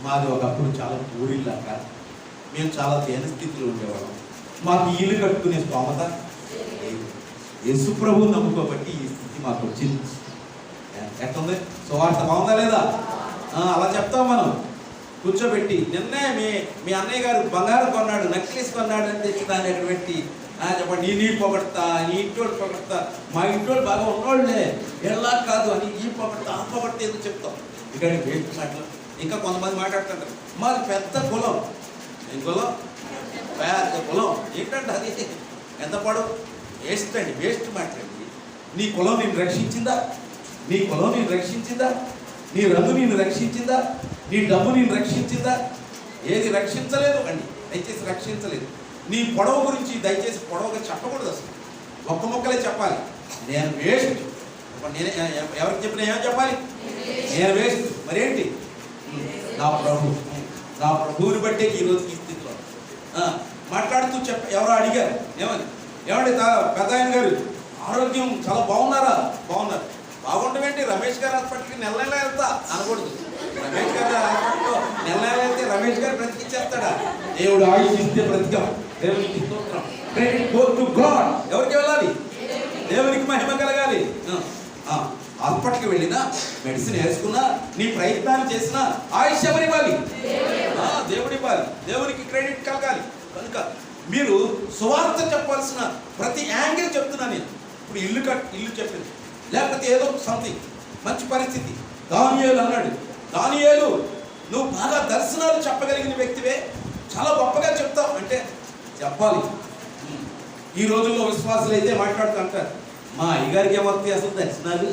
మాది ఒకప్పుడు చాలా ఊరిల్లాక మేము చాలా దేన స్థితిలో ఉండేవాళ్ళం. మాకు ఇల్లు కట్టుకునే స్తోమత యేసు ప్రభువు నమ్ముకోబట్టి ఈ స్థితి మాకు వచ్చింది. ఎట్లుంది? సువార్త బాగుందా లేదా? అలా చెప్తాం మనం కూర్చోబెట్టి. నిన్నే మీ అన్నయ్య గారు బంగారం కొన్నాడు, నక్లీస్ కొన్నాడు అని తెచ్చి దాన్ని ఎక్కడ పెట్టి చెప్పండి, నీ పొగడతా, నీ ఇంటోళ్ళు పొగడతా, మా ఇంటోళ్ళు బాగా ఉన్నోళ్ళే ఎలా కాదు అని ఈ పొగడతా ఆ పొగడతా ఎందుకు చెప్తాం. ఇక్కడ వేస్ట్ మాటలు. ఇంకా కొంతమంది మాట్లాడుతుంటారు, మాది పెద్ద కులం. ఏం కులం? పెద్ద కులం. ఏంటంటే అది ఎంత పడు వేస్ట్ అండి, వేస్ట్ మాట్లాడి. నీ కులం నేను రక్షించిందా? నీ రంగు నేను రక్షించిందా? నీ డబ్బు నేను రక్షించిందా? ఏది రక్షించలేదు అండి, దయచేసి రక్షించలేదు. నీ పొడవు గురించి దయచేసి పొడవుగా చెప్పకూడదు. అసలు ఒక్క మొక్కలే చెప్పాలి. నేను వేస్ట్. ఎవరికి చెప్పినా ఏమని చెప్పాలి? నేను వేస్ట్. మరేంటి? నా ప్రభువుని బట్టే ఈరోజు ఈ స్థితిలో మాట్లాడుతూ ఎవరో అడిగారు, ఏమండి పెద్ద ఆయన గారు ఆరోగ్యం చాలా బాగున్నారు. బాగుండమేంటి? రమేష్ గారు హాస్పిటల్కి నెల వెళ్తా అనకూడదు. రమేష్ గారు హాస్పిటల్లో నెల వెళ్తే రమేష్ గారు బ్రతికిచ్చేస్తాడా? దేవుడు ఆయుష్ ఇస్తే బ్రతికాం. దేవునికి స్తోత్రం. ఎవరికి వెళ్ళాలి? దేవునికి మహిమ కలగాలి. హాస్పిటల్కి వెళ్ళినా, మెడిసిన్ వేసుకున్నా, నీ ప్రయత్నాలు చేసినా ఆయుష్ ఎవరు ఇవ్వాలి? దేవుడు ఇవ్వాలి. దేవునికి క్రెడిట్ కలగాలి. కనుక మీరు సువార్త చెప్పాల్సిన ప్రతి యాంగిల్ చెప్తున్నా నేను. ఇప్పుడు ఇల్లు చెప్పింది, లేకపోతే ఏదో సంథింగ్ మంచి పరిస్థితి. దానియేలు అన్నాడు, దానియేలు నువ్వు బాగా దర్శనాలు చెప్పగలిగిన వ్యక్తివే, చాలా గొప్పగా చెప్తావు అంటే చెప్పాలి. ఈ రోజుల్లో విశ్వాసులు అయితే మాట్లాడుతూ అంటారు, మా అయ్యగారికి ఏమవుతాయి అసలు దర్శనాలు,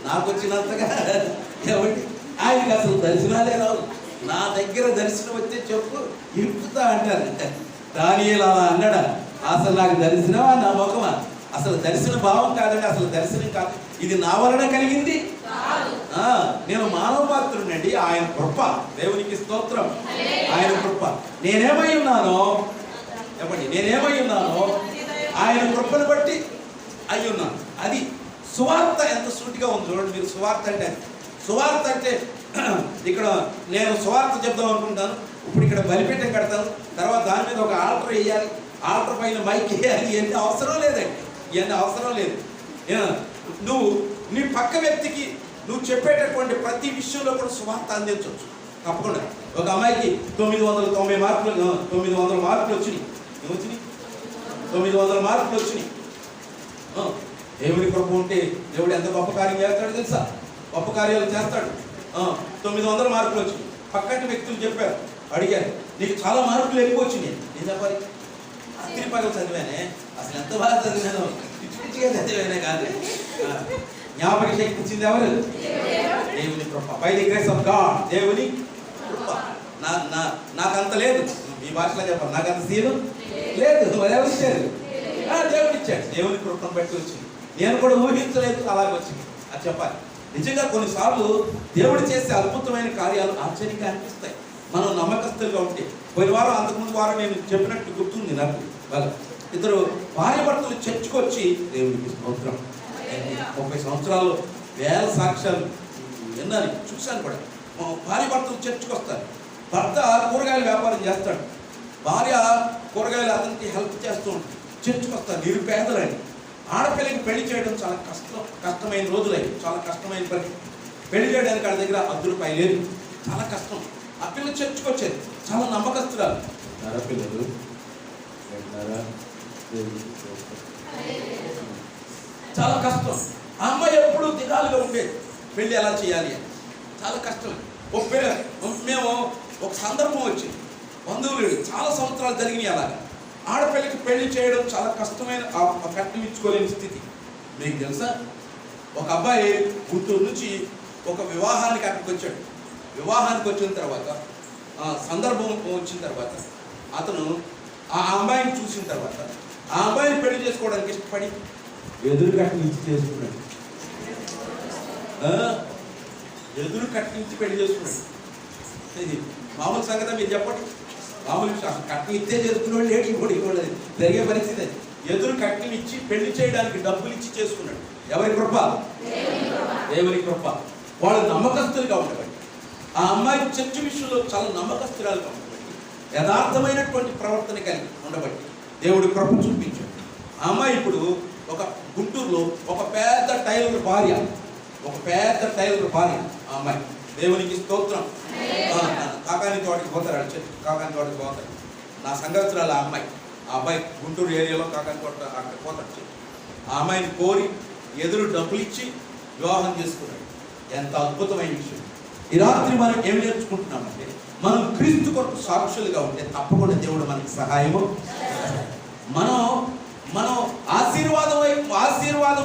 నాకు వచ్చినంతగా ఏమండి ఆయనకి అసలు దర్శనాలే రావు, నా దగ్గర దర్శనం వస్తే చెప్పు ఇప్పుతా అంటారు. దానియేలు అలా అన్నాడా? అసలు నాకు దర్శనమా నా ముఖమా? అసలు దర్శన భావం కాదండి, అసలు దర్శనం కాదు. ఇది నా వలన కలిగింది, నేను మానవ మాత్రునండి. ఆయన కృప. దేవునికి స్తోత్రం. ఆయన కృప. నేనేమై ఉన్నానో చెప్పండి, ఆయన కృపను బట్టి అయి ఉన్నాను. అది సువార్త. ఎంత సూటిగా ఉంది చూడండి మీరు. సువార్త అంటే ఇక్కడ నేను సువార్త చెప్దాం అనుకుంటాను. ఇప్పుడు ఇక్కడ బలిపీఠం కడతాను, తర్వాత దాని మీద ఒక ఆల్టర్ వేయాలి, ఆల్టర్ పైన మైక్ వేయాలి. ఇవన్నీ అవసరం లేదండి. నువ్వు నీ పక్క వ్యక్తికి నువ్వు చెప్పేటటువంటి ప్రతి విషయంలో కూడా సువార్త అందించవచ్చు తప్పకుండా. ఒక అమ్మాయికి 990 మార్కులు 900 మార్కులు వచ్చినాయి. 900 మార్కులు వచ్చినాయి. దేవుడి కృప ఉంటే దేవుడు ఎంత గొప్ప కార్యం చేస్తాడు తెలుసా? గొప్ప కార్యాలు చేస్తాడు. 900 మార్కులు వచ్చినాయి. పక్కటి వ్యక్తులు చెప్పారు, అడిగారు, నీకు చాలా మార్కులు ఎక్కువ వచ్చినాయి. ఏం చెప్పాలి? అతిరి పగలు చదివానే, అసలు ఎంత బాగా చదివాను, పిచ్చిగా చదివానే కాదు. జ్ఞాపక శక్తి ఇచ్చింది ఎవరు? దేవుని కృప. By the grace of God. దేవుని కృప. నాకంత లేదు. మీ భాషలో చెప్పాలి, నాకంత సీను లేదు. ఎవరు ఇచ్చారు? దేవుడు ఇచ్చాడు, దేవుని కృపను బట్టి వచ్చింది. నేను కూడా ఊహించలేదు, అలాగే వచ్చింది. అది చెప్పాలి. నిజంగా కొన్నిసార్లు దేవుడు చేసే అద్భుతమైన కార్యాలు ఆశ్చర్యంగా అనిపిస్తాయి మనం నమ్మకస్తులుగా ఉంటే. పోయిన వారం, అంతకుముందు వారం నేను చెప్పినట్టు గుర్తుంది నాకు. బాగా ఇద్దరు భార్య భర్తలు చర్చకు వచ్చి, దేవుడికి స్తోత్రం, 30 సంవత్సరాలు వేల సాక్ష్యాలు విన్నాను, చూశాను కూడా. భార్య భర్తలు చర్చకు వస్తారు. భర్త కూరగాయల వ్యాపారం చేస్తాడు, భార్య కూరగాయలు అతనికి హెల్ప్ చేస్తూ ఉంటుంది. చర్చకు వస్తారు, నిరుపేదలని. ఆడపిల్లకి పెళ్లి చేయడం చాలా కష్టమైన రోజులయ్యి, చాలా కష్టమైన పరిస్థితి. పెళ్లి చేయడానికి వాళ్ళ దగ్గర ₹10 లేదు, చాలా కష్టం. ఆ పిల్ల చర్చకు వచ్చేది, చాలా నమ్మకస్తురాలు. పిల్లలు చాలా కష్టం. ఆ అమ్మాయి ఎప్పుడు దిగాలుగా ఉండేది, పెళ్లి ఎలా చేయాలి అని. చాలా కష్టం. మేము ఒక సందర్భం వచ్చింది, బంధువులు చాలా సంవత్సరాలు జరిగినాయి అలాగా. ఆడపిల్లకి పెళ్లి చేయడం చాలా కష్టమైన, కట్నం ఇచ్చుకోలేని స్థితి. మీకు తెలుసా, ఒక అబ్బాయి గుంటూరు నుంచి ఒక వివాహానికి అక్కడికి వచ్చాడు. వివాహానికి వచ్చిన తర్వాత, సందర్భం వచ్చిన తర్వాత, అతను ఆ అమ్మాయిని చూసిన తర్వాత ఆ అమ్మాయిని పెళ్లి చేసుకోవడానికి ఇష్టపడి ఎదురు కట్టించి చేసుకున్నాడు. ఎదురు కట్టించి పెళ్లి చేసుకున్నాడు. ఇది మామూలు సంగతి, మీరు చెప్పండి. మామూలు కట్నం ఇస్తే చేసుకునేవాళ్ళు లేట్ కూడా జరిగే పరిస్థితి అది. ఎదురు కట్నం ఇచ్చి పెళ్లి చేయడానికి డబ్బులు ఇచ్చి చేసుకున్నాడు. ఎవరి కృప? దేవుని కృప. వాళ్ళు నమ్మకస్తులుగా ఉండబట్టి, ఆ అమ్మాయి చర్చ విషయంలో చాలా నమ్మకస్తురాలుగా ఉండబట్టి, యథార్థమైనటువంటి ప్రవర్తన కలిగి ఉండబట్టి దేవుడి కృప చూపించాడు. ఆ అమ్మాయి ఇప్పుడు ఒక గుంటూరులో ఒక పెద్ద టైలర్ భార్య, ఆ అమ్మాయి. దేవునికి స్తోత్రం. కాకాని తోటకి పోతారు, కాకాని తోటకి పోతారు. నా సంగతురాలు ఆ అమ్మాయి. ఆ అబ్బాయి గుంటూరు ఏరియాలో కాకాని తోట అక్కడ పోతాడు. ఆ అమ్మాయిని కోరి ఎదురు డబ్బులు ఇచ్చి వివాహం చేసుకున్నాడు. ఎంత అద్భుతమైన విషయం. ఈ రాత్రి మనం ఏం నేర్చుకుంటున్నామంటే, మనం క్రీస్తు కొరకు సాక్షులుగా ఉంటే తప్పకుండా దేవుడు మనకి సహాయము. మనం ఆశీర్వాదం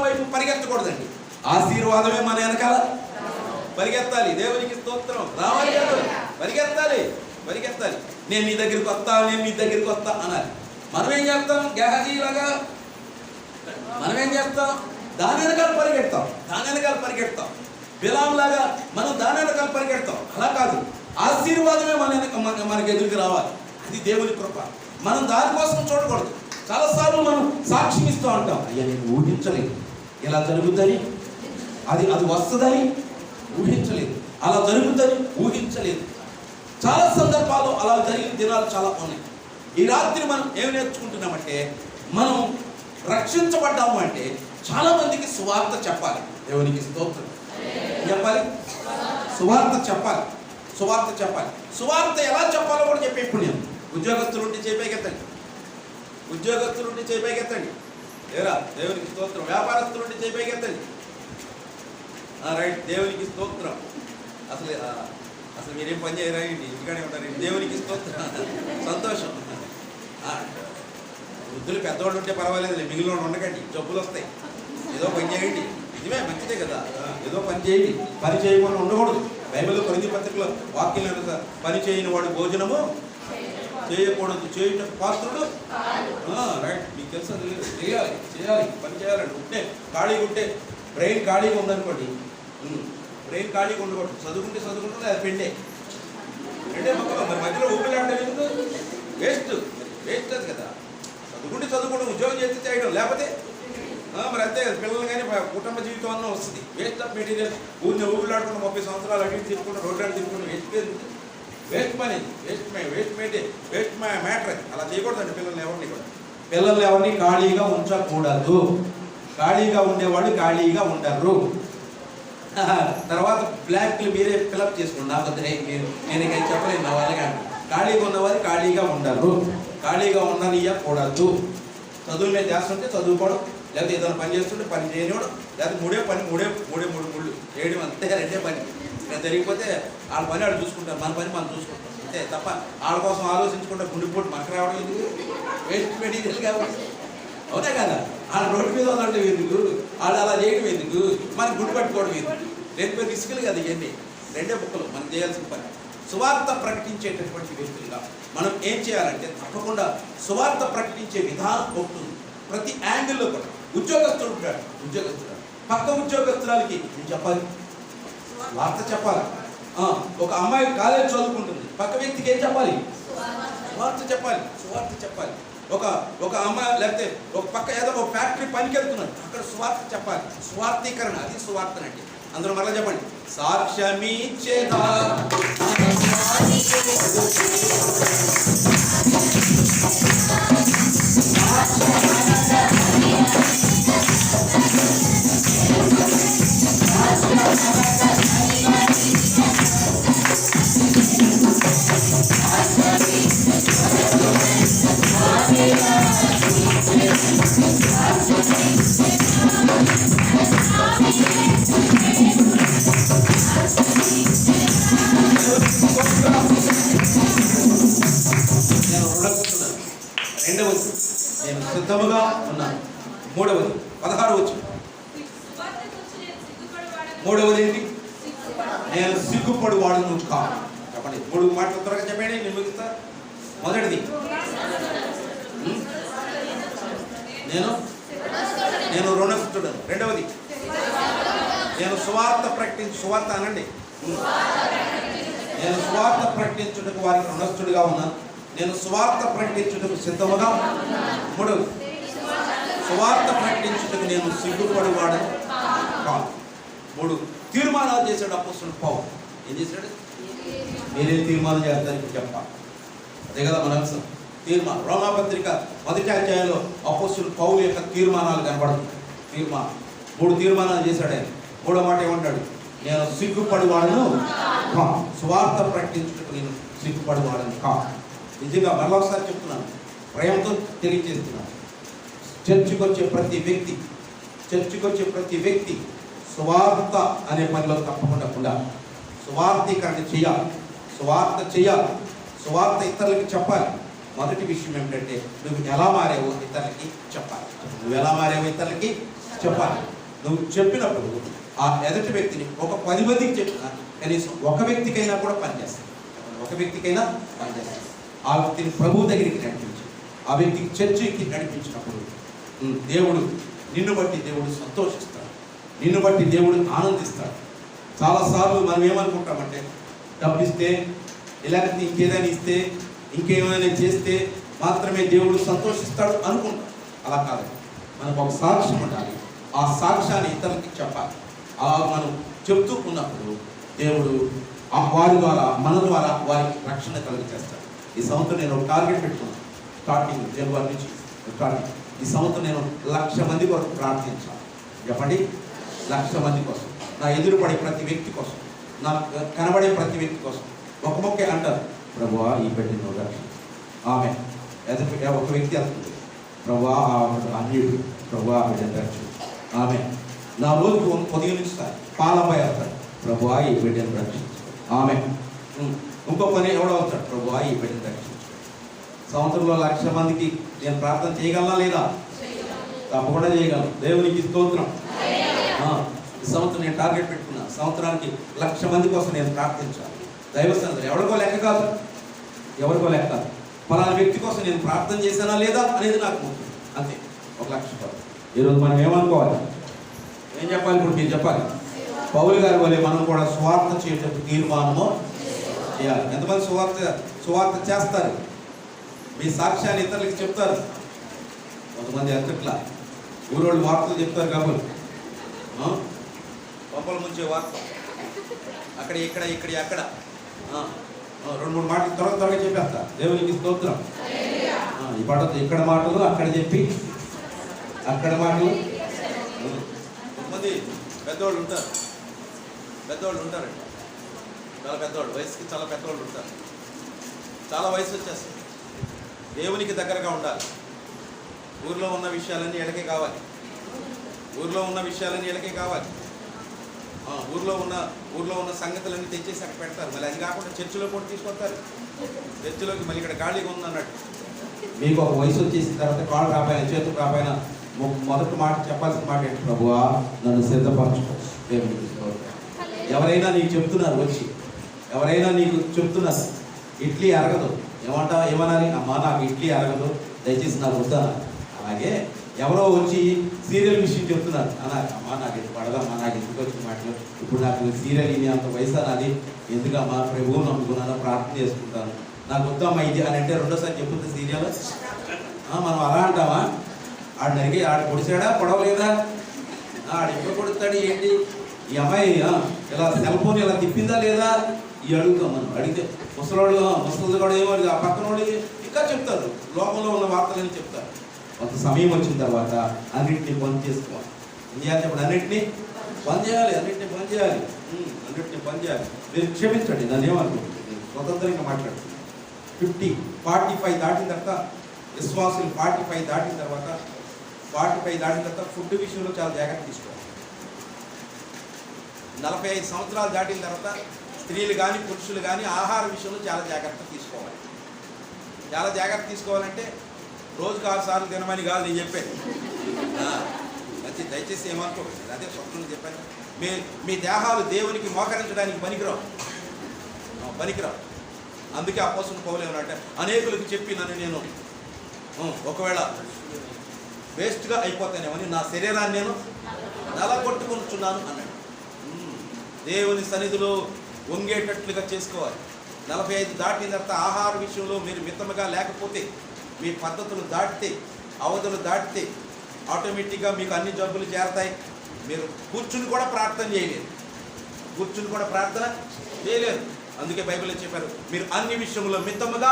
వైపు పరిగెత్తకూడదండి. ఆశీర్వాదమే మన వెనకాల పరిగెత్తాలి. దేవునికి స్తోత్రం. రావాలి కాదు, పరిగెత్తాలి. నేను నీ దగ్గరికి వస్తా అనాలి. మనం ఏం చేస్తాం? గెహజీలాగా మనం ఏం చేస్తాం? దాని వెనకాల పరిగెడతాం. బిలాంలాగా మనం దాని వెనకాల పరిగెడతాం. అలా కాదు, ఆశీర్వాదమే మనకి ఎదురుకి రావాలి. అది దేవుని కృప. మనం దానికోసం చూడకూడదు. చాలాసార్లు మనం సాక్ష్యం ఇస్తూ ఉంటాం, అయ్యా నేను ఊహించలేదు ఇలా జరుగుతుంది, అది వస్తుందని ఊహించలేదు, అలా జరుగుతుంది ఊహించలేదు. చాలా సందర్భాలు అలా జరిగిన దినాలు చాలా ఉన్నాయి. ఈ రాత్రి మనం ఏం నేర్చుకుంటున్నామంటే, మనం రక్షించబడ్డాము అంటే చాలా మందికి సువార్త చెప్పాలి. దేవునికి స్తోత్రం. చెప్పాలి, సువార్త చెప్పాలి. సువార్త ఎలా చెప్పాలో కూడా చెప్పే. ఇప్పుడు నేను ఉద్యోగస్తులుండి చేపైకెత్తండి. ఏరా దేవునికి స్తోత్రం. వ్యాపారస్తులుండి చేపైకెత్తండి. రైట్, దేవునికి స్తోత్రం. అసలు మీరేం పని చేయరండి, ఇంటికానే ఉంటారండి. దేవునికి స్తోత్రం. సంతోషం. వృద్ధులు పెద్దవాళ్ళు ఉంటే పర్వాలేదు, మిగిలిన ఉండకండి, జబ్బులు వస్తాయి. ఏదో పని చేయండి, నిజమే, మంచిదే కదా. ఏదో పని చేయండి, పని చేయకుండా ఉండకూడదు. బైబిల్లో కొరింథీ పత్రికలో వాక్యం, పని చేయని వాడు భోజనము చేయకూడదు, చేయుటకు పాత్రుడు. రైట్, మీకు తెలుసా? చేయాలి, పని చేయాలండి. ఖాళీగా ఉంటే, బ్రెయిన్ ఖాళీగా ఉందనుకోండి, బ్రెయిన్ ఖాళీగా ఉండకూడదు. చదువుకుంటే అది పెండే మొక్కలు. మరి మధ్యలో ఊపిలాంటే వేస్ట్ అది కదా. చదువుకుంటే ఉద్యోగం చేస్తే చేయడం, లేకపోతే మరి అంతే. పిల్లలు కానీ కుటుంబ జీవితం అన్న వస్తుంది. Waste of material. ఊరిని ఊపిలాడుకున్న 30 సంవత్సరాలు అడిగి తీసుకుంటే, రోడ్డు తీసుకుంటే వేస్ట్ పని, వేస్ట్ మ్యాటర్. అలా చేయకూడదండి. పిల్లల్ని ఎవరిని ఖాళీగా ఉంచకూడదు. ఖాళీగా ఉండేవాళ్ళు ఖాళీగా ఉండరు. తర్వాత బ్లాంక్లు మీరే ఫిలప్ చేసుకోండి. నాకు నేను ఇక చెప్పలేను, నా వల్ల కానీ. ఖాళీగా ఉన్నవారు ఖాళీగా ఉండరు, ఖాళీగా ఉండనియకూడదు. చదువు మీద చేస్తుంటే చదువుకోవడం, లేకపోతే ఏదైనా పని చేస్తుంటే పని చేయనివ్వడం, లేకపోతే మూడు ముళ్ళు చేయడం, అంతే. రెండే పని. ఇక్కడ జరిగిపోతే వాళ్ళ పని వాళ్ళు చూసుకుంటారు, మన పని మనం చూసుకుంటాం, అంతే. తప్ప వాళ్ళ కోసం ఆలోచించుకుంటే గుండెపోటు మనకు రావడం ఎందుకు? వేస్ట్ మెటీరియల్ కాబట్టి. అవునే కదా. వాళ్ళ రోడ్డు మీద వదలడం ఎందుకు? వాళ్ళు అలా చేయడం ఎందుకు? మనకు గుండు పట్టుకోవడం ఎందుకు? లేకపోతే రిస్కులు కదా ఇవన్నీ. రెండే బుక్కలు మనం చేయాల్సిన పని. సువార్త ప్రకటించేటటువంటి వ్యక్తులుగా మనం ఏం చేయాలంటే, తప్పకుండా సువార్త ప్రకటించే విధానం ఉంటుంది. ప్రతి యాంగిల్లో కూడా. ఉద్యోగస్తుడు ఉంటాడు, ఉద్యోగస్తుడు పక్క ఉద్యోగస్తురాలకి నేను చెప్పాలి, వార్త చెప్పాలి. ఒక అమ్మాయి కాలేజ్ చదువుకుంటుంది, పక్క వ్యక్తికి ఏం చెప్పాలి? సువార్త చెప్పాలి, సువార్త చెప్పాలి. ఒక అమ్మాయి లేకపోతే ఒక పక్క ఏదో ఒక ఫ్యాక్టరీ పనికి వెళ్తున్నాడు, అక్కడ సువార్త చెప్పాలి. సువార్తీకరణ, అది సువార్త అంటే. అందరూ మరలా చెప్పండి, సాక్ష్యమిచ్చేదా రెండవది, నేను సిద్ధముగా ఉన్నాను. మూడవది 16 వచ్చి మూడవది ఏంటి? నేను సిగ్గుపడు వాడును కాదు. చెప్పండి, 3 మాటలు త్వరగా చెప్పండి, నేను ముగిస్తా. మొదటిది, నేను రుణస్థుడను. రెండవది, నేను సువార్త సువార్త అనండి. నేను సువార్త ప్రకటించుటకు వారికి రుణస్థుడిగా ఉన్నాను. నేను సువార్త ప్రకటించుటకు సిద్ధముగా. మూడవది, సువార్త ప్రకటించుటకు నేను సిగ్గుపడివాడను కాదు. 3 తీర్మానాలు చేశాడు అపోస్తలుడు పౌలు. ఏం చేశాడు? మీరే తీర్మానం చేస్తారని చెప్పాలి. అదే కదా మన అంశం, తీర్మానం. రోమాపత్రిక 1వ అధ్యాయంలో అపోస్తలుడు పౌలు యొక్క తీర్మానాలు కనబడుతుంది. 3 తీర్మానాలు చేశాడు ఆయన. 3వ మాట ఏమంటాడు? నేను సిగ్గుపడివాడను కాదు. సువార్త ప్రకటించుటకు నేను సిగ్గుపడివాడను కాదు. నిజంగా మరొకసారి చెప్తున్నాను, ప్రేమతో తెలియజేస్తున్నాను. చర్చికి వచ్చే ప్రతి వ్యక్తి సువార్త అనే పనిలో తప్పకుండా ఉండాలి. సువార్తీకరణ చేయాలి, సువార్త చేయాలి, సువార్త ఇతరులకి చెప్పాలి. మొదటి విషయం ఏమిటంటే, నువ్వు ఎలా మారావో ఇతరులకి చెప్పాలి. నువ్వు చెప్పినప్పుడు ఆ ఎదుటి వ్యక్తిని ఒక 10 మందికి చెప్పినా కనీసం ఒక వ్యక్తికైనా కూడా పనిచేస్తాడు. ఆ వ్యక్తిని ప్రభువు దగ్గరికి నడిపించి, ఆ వ్యక్తికి చర్చికి నడిపించినప్పుడు దేవుడు నిన్ను బట్టి దేవుడు సంతోషిస్తాడు, నిన్ను బట్టి దేవుడు ఆనందిస్తాడు. చాలాసార్లు మనం ఏమనుకుంటామంటే, డబ్బిస్తే, ఇలాంటి ఇంకేదైనా ఇస్తే, ఇంకేమైనా చేస్తే మాత్రమే దేవుడు సంతోషిస్తాడు అనుకుంటాం. అలా కాదు, మనకు ఒక సాక్ష్యం ఉండాలి. ఆ సాక్ష్యాన్ని ఇతరులకి చెప్పాలి. అలా మనం చెప్తూ ఉన్నప్పుడు దేవుడు వారి ద్వారా, మన ద్వారా వారికి రక్షణ కలిగజేస్తాడు. ఈ సంవత్సరం నేను ఒక టార్గెట్ పెట్టుకున్నాను. స్టార్టింగ్ జనవరి నుంచి ఈ సంవత్సరం నేను 1,00,000 మంది కొరకు ప్రార్థించాను. చెప్పండి, 1,00,000 మంది కోసం, నా ఎదురుపడే ప్రతి వ్యక్తి కోసం, నాకు కనబడే ప్రతి వ్యక్తి కోసం. ఒక మొక్కే అంటారు, ప్రభువా ఈ బిడ్డను రక్షణ. ఆమె ఒక వ్యక్తి వస్తుంది, ప్రభువా అన్యుడు, ప్రభువా బిడ్డను రక్షణ. ఆమె నా రోజుకు పొదిగిస్తారు, పాలపై వస్తాడు, ప్రభువా ఈ బిడ్డను రక్షించు. ఆమె ఇంకో పని ఎవడో వస్తాడు, ప్రభువా ఈ బిడ్డను రక్షించు. సంవత్సరంలో 1,00,000 మందికి నేను ప్రార్థన చేయగలనా లేదా? తప్పకుండా చేయగలను. దేవునికి స్తోత్రం. ఈ సంవత్సరం నేను టార్గెట్ పెట్టుకున్నా, సంవత్సరానికి 1,00,000 మంది కోసం నేను ప్రార్థించాలి. దైవ సన్నిధిలో ఎవరికో లెక్క కాదు, ఫలానా వ్యక్తి కోసం నేను ప్రార్థన చేశానా లేదా అనేది నాకు ముఖ్యం. అంతే, 1,00,000 రూపాయలు. ఈరోజు మనం ఏమనుకోవాలి, ఏం చెప్పాలి? ఇప్పుడు మీరు చెప్పాలి. పౌలు గారి వల్లే మనం కూడా స్వార్థ చేయటం తీర్మానము చేయాలి. ఎంతమంది సువార్త చేస్తారు? మీ సాక్ష్యాన్ని ఇతరులకి చెప్తారు. కొంతమంది ఎక్కట్లా ఊరోళ్ళు వార్తలు చెప్తారు కాబట్టి పంపల ముంచే వార్త అక్కడ అక్కడ 2-3 మాటలు త్వరగా చెప్పేస్తా. దేవునికి స్తోత్రం. ఈ పాట ఇక్కడ మాటలు అక్కడ చెప్పి అక్కడ మాటలు. కొంతమంది పెద్దవాళ్ళు ఉంటారండి, చాలా పెద్దవాళ్ళు, వయసుకి చాలా పెద్దవాళ్ళు ఉంటారు. చాలా వయసు వచ్చేస్తారు. దేవునికి దగ్గరగా ఉండాలి. ఊర్లో ఉన్న విషయాలన్నీ ఎడకే కావాలి. ఊర్లో ఉన్న సంగతులన్నీ తెచ్చేసి అక్కడ పెడతారు. మళ్ళీ అది కాకుండా చర్చిలో కూడా తీసుకొస్తారు. చర్చిలోకి మళ్ళీ ఇక్కడ ఖాళీగా ఉంది అన్నట్టు. మీకు ఒక వయసు వచ్చేసిన తర్వాత కాళ్ళు రాపోయినా చేతులు రాపోయినా మొదటి మాట చెప్పాల్సిన మాట ఏంటి? ప్రభువా నన్ను సిద్ధపరచుకో. ఎవరైనా నీకు చెప్తున్నారు, ఇడ్లీ అరగదు, ఏమనాలి? అమ్మా నాకు ఇడ్లీ అరగదు, దయచేసి నాకు వద్దా. అలాగే ఎవరో వచ్చి సీరియల్ విషయం చెప్తున్నారు. అమ్మా నాకు ఇది పడదమ్మా, నాకు ఎందుకు వచ్చిన మాటలు, ఇప్పుడు నాకు సీరియల్ ఇది అంత వయసు నాది, ఎందుకమ్మా ప్రభువు నమ్ముకున్నాను, ప్రార్థన చేసుకుంటాను, నాకు వద్దమ్మా ఇది అని అంటే రెండోసారి చెప్పుతుంది సీరియల్. మనం అలా అంటామా? ఆడు నరిగి ఆడు పొడిచాడా పొడవలేదా, ఆడు ఎప్పుడు కొడుతాడు ఏంటి, ఈ అమ్మాయి ఇలా సెల్ ఫోన్ ఇలా తిప్పిందా లేదా ఇవి అడుగుతాం. మనం అడిగితే ముసలి కూడా ఏమో ఆ పక్కన వాళ్ళు ఇంకా చెప్తారు, లోకంలో ఉన్న వార్తలని చెప్తారు. కొంత సమయం వచ్చిన తర్వాత అన్నింటినీ బంద్ చేసుకోవాలి. ఏం చేయాలి చెప్పండి? అన్నింటినీ బంద్ చేయాలి, అన్నింటినీ బంద్ చేయాలి, అన్నింటినీ బంద్ చేయాలి. మీరు క్షమించండి, నన్ను ఏమనుకుంటుంది, నేను స్వతంత్రంగా మాట్లాడుతున్నాను. 45 దాటిన తర్వాత విశ్వాసులు 45 దాటిన తర్వాత ఫుడ్ విషయంలో చాలా జాగ్రత్త తీసుకోవాలి. 45 సంవత్సరాలు దాటిన తర్వాత స్త్రీలు కానీ పురుషులు కానీ ఆహార విషయంలో చాలా జాగ్రత్త తీసుకోవాలి. చాలా జాగ్రత్త తీసుకోవాలంటే రోజుకు 6 సార్లు తినమని కాదు నేను చెప్పాను. దయచేసి ఏమనుకోండి, అదే స్వప్నం చెప్పాను. మీ దేహాలు దేవునికి మోకరించడానికి పనికిరావు. అందుకే అపోస్తలుడు పౌలు ఏమన్నాడంటే, అనేకులకు చెప్పి నన్ను నేను ఒకవేళ వేస్ట్గా అయిపోతానేమని నా శరీరాన్ని నేను నలగొట్టుకొనుచున్నాను అన్నాడు. దేవుని సన్నిధిలో వంగేటట్లుగా చేసుకోవాలి. 45 దాటిన తర్వాత ఆహార విషయంలో మీరు మితముగా లేకపోతే, మీ పద్ధతులు దాటితే, అవధులు దాటితే ఆటోమేటిక్గా మీకు అన్ని జబ్బులు చేరతాయి. మీరు కూర్చుని కూడా ప్రార్థన చేయలేరు. అందుకే బైబిల్లో చెప్పారు, మీరు అన్ని విషయంలో మితముగా,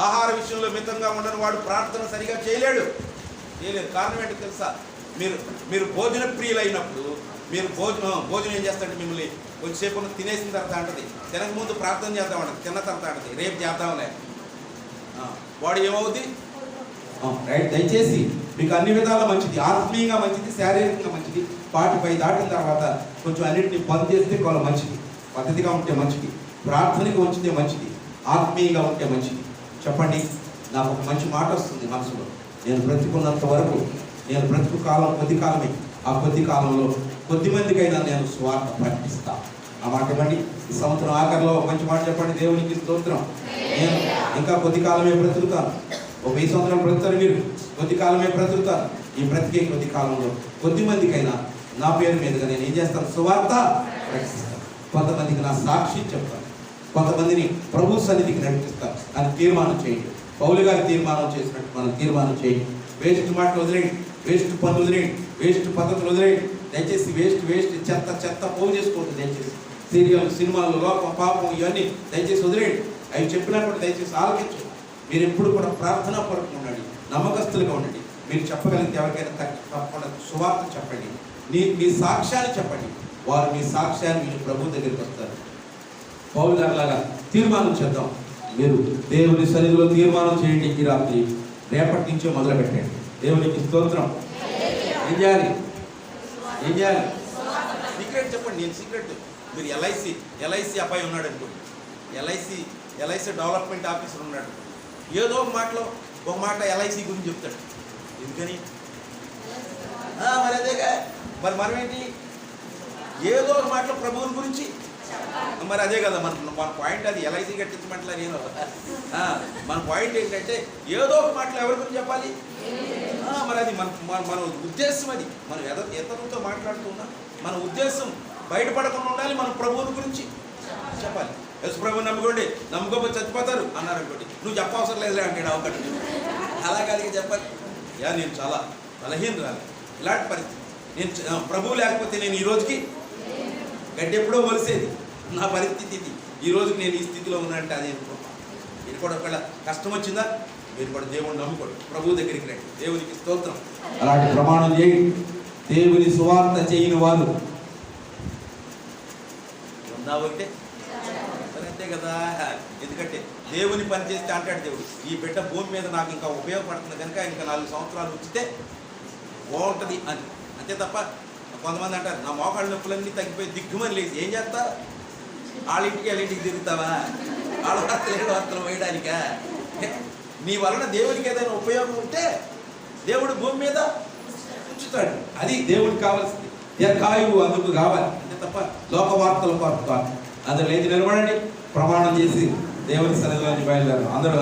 ఆహార విషయంలో మితంగా ఉండని వాడు ప్రార్థన సరిగా చేయలేడు. కారణం ఏంటో తెలుసా? మీరు భోజన ప్రియులైనప్పుడు మీరు భోజనం ఏం చేస్తారంటే మిమ్మల్ని కొద్దిసేపు తినేసిన తర్వాత అంటది, తినక ముందు ప్రార్థన చేద్దామంటది, తిన్న తర్వాత అంటది రేపు చేద్దాంలే. వాడు ఏమవుద్ది? రైట్. దయచేసి మీకు అన్ని విధాలా మంచిది, ఆత్మీయంగా మంచిది, శారీరకంగా మంచిది. 45 దాటిన తర్వాత కొంచెం అన్నింటినీ బంద్ చేస్తే కొంచెం మంచిది, పద్ధతిగా ఉంటే మంచిది, ప్రార్థనగా ఉంచితే మంచిది, ఆత్మీయంగా ఉంటే మంచిది. చెప్పండి, నాకు ఒక మంచి మాట వస్తుంది మనసులో, నేను బ్రతికున్నంత వరకు, నేను బ్రతుకు కాలం కొద్ది కాలమే, ఆ కొద్ది కాలంలో కొద్ది మందికైనా నేను స్వార్థ ప్రకటిస్తా. ఆ మాట ఇవ్వండి. ఈ సంవత్సరం ఆఖరిలో మంచి మాట చెప్పండి, దేవునికి స్తోత్రం. నేను ఇంకా కొద్ది కాలమే బ్రతుకుతాను. ఒక 20 సంవత్సరాలు బ్రతుకుతారు మీరు, కొద్ది కాలమే బ్రతుకుతాను. ఈ బ్రతికే కొద్ది కాలంలో కొద్ది మందికైనా నా పేరు మీదుగా నేను ఏం చేస్తాను? సువార్త ప్రకటిస్తాను. కొంతమందికి నా సాక్షి చెప్తాను, కొంతమందిని ప్రభు సన్నిధికి నడిపిస్తాను అని తీర్మానం చేయండి. పౌలు గారి తీర్మానం చేసినట్టు మనం తీర్మానం చేయండి. వేస్ట్ మాటలు వదిలేయండి, వేస్ట్ పనులు వదిలేయండి, వేస్ట్ పద్ధతులు వదిలేయండి. దయచేసి వేస్ట్ చెత్త పోగు చేసుకోండి. దయచేసి సీరియల్, సినిమాలు, లోకం, పాపం ఇవన్నీ దయచేసి వదిలేయండి. అవి చెప్పినప్పుడు దయచేసి ఆలోచించండి. మీరు ఎప్పుడు కూడా ప్రార్థనా పరుపు ఉండండి, నమ్మకస్తులుగా ఉండండి. మీరు చెప్పగలిగితే ఎవరికైనా తప్పకుండా సువార్త చెప్పండి, మీ సాక్ష్యాన్ని చెప్పండి. వారు మీ సాక్ష్యాన్ని మీరు ప్రభు దగ్గరికి వస్తారు. పౌలు గారిలాగా తీర్మానం చేద్దాం. మీరు దేవుని సన్నిధిలో తీర్మానం చేయండి. ఈ రాత్రి రేపటి నుంచో మొదలు పెట్టండి. దేవునికి స్తోత్రం. ఏం చేయాలి? సీక్రెట్ చెప్పండి. నేను సీక్రెట్, మీరు ఎల్ఐసి అబ్బాయి ఉన్నాడు అనుకోండి, ఎల్ఐసి డెవలప్మెంట్ ఆఫీసర్ ఉన్నాడు. ఏదో ఒక మాట ఎల్ఐసి గురించి చెప్తాడు. ఎందుకని? మరి అదేగా, మరి మనమేంటి? ఏదో ఒక మాటలో ప్రభువుని గురించి, మరి అదే కదా మన పాయింట్. అది ఎల్ఐసి కట్టించమంటలే నేను. మన పాయింట్ ఏంటంటే ఏదో ఒక మాటలో ఎవరి గురించి చెప్పాలి? మరి అది మన ఉద్దేశం. అది మనం ఇతరులతో మాట్లాడుతున్నా మన ఉద్దేశం బయటపడకుండా ఉండాలి. మన ప్రభువుని గురించి చెప్పాలి. యశు ప్రభుని నమ్ముకోకపోతే చచ్చిపోతారు అన్నారు అనుకోండి, నువ్వు చెప్పవసరం లేదులే అంటాడు ఒకటి. అలాగే చెప్పాలి. నేను చాలా బలహీనరాలి, ఇలాంటి పరిస్థితి. నేను ప్రభువు లేకపోతే నేను ఈ రోజుకి గడ్డి ఎప్పుడో వలిసేది. నా పరిస్థితి ఇది. ఈ రోజుకి నేను ఈ స్థితిలో ఉన్నానంటే అది అనుకుంటాను. మీరు కూడా ఒకవేళ కష్టం వచ్చిందా, మీరు కూడా దేవుడిని నమ్ముకోండి, ప్రభువు దగ్గరికి రండి. దేవునికి స్తోత్రం. అలాంటి ప్రమాణం చేయండి. దేవుని సువార్త చేయని వారు ఒకటే అంతే కదా. ఎందుకంటే దేవుని పని చేస్తే అంటాడు దేవుడు, ఈ బిడ్డ భూమి మీద నాకు ఇంకా ఉపయోగపడుతుంది కనుక ఇంకా 4 సంవత్సరాలు ఉంచితే బాగుంటుంది అని. అంతే తప్ప కొంతమంది అంటారు, నా మోకాళ్ళ నొప్పులన్నీ తగ్గిపోయి దిగ్గుమని లేచి ఏం చేస్తా? వాళ్ళింటికి తిరుగుతావా? వాళ్ళ వార్తలు వేయడానికా? నీ వలన దేవునికి ఏదైనా ఉపయోగం ఉంటే దేవుడు భూమి మీద ఉంచుతాడు. అది దేవుడికి కావాల్సింది. దీర్ఘాయువు అందుకు కావాలి. అంతే తప్ప లోక వార్తల కొరకు కాదు. అందరూ లేచి నిలబడండి, ప్రమాణం చేసి దేవుని సన్నిధిలోకి బయలుదేరారు. అందరూ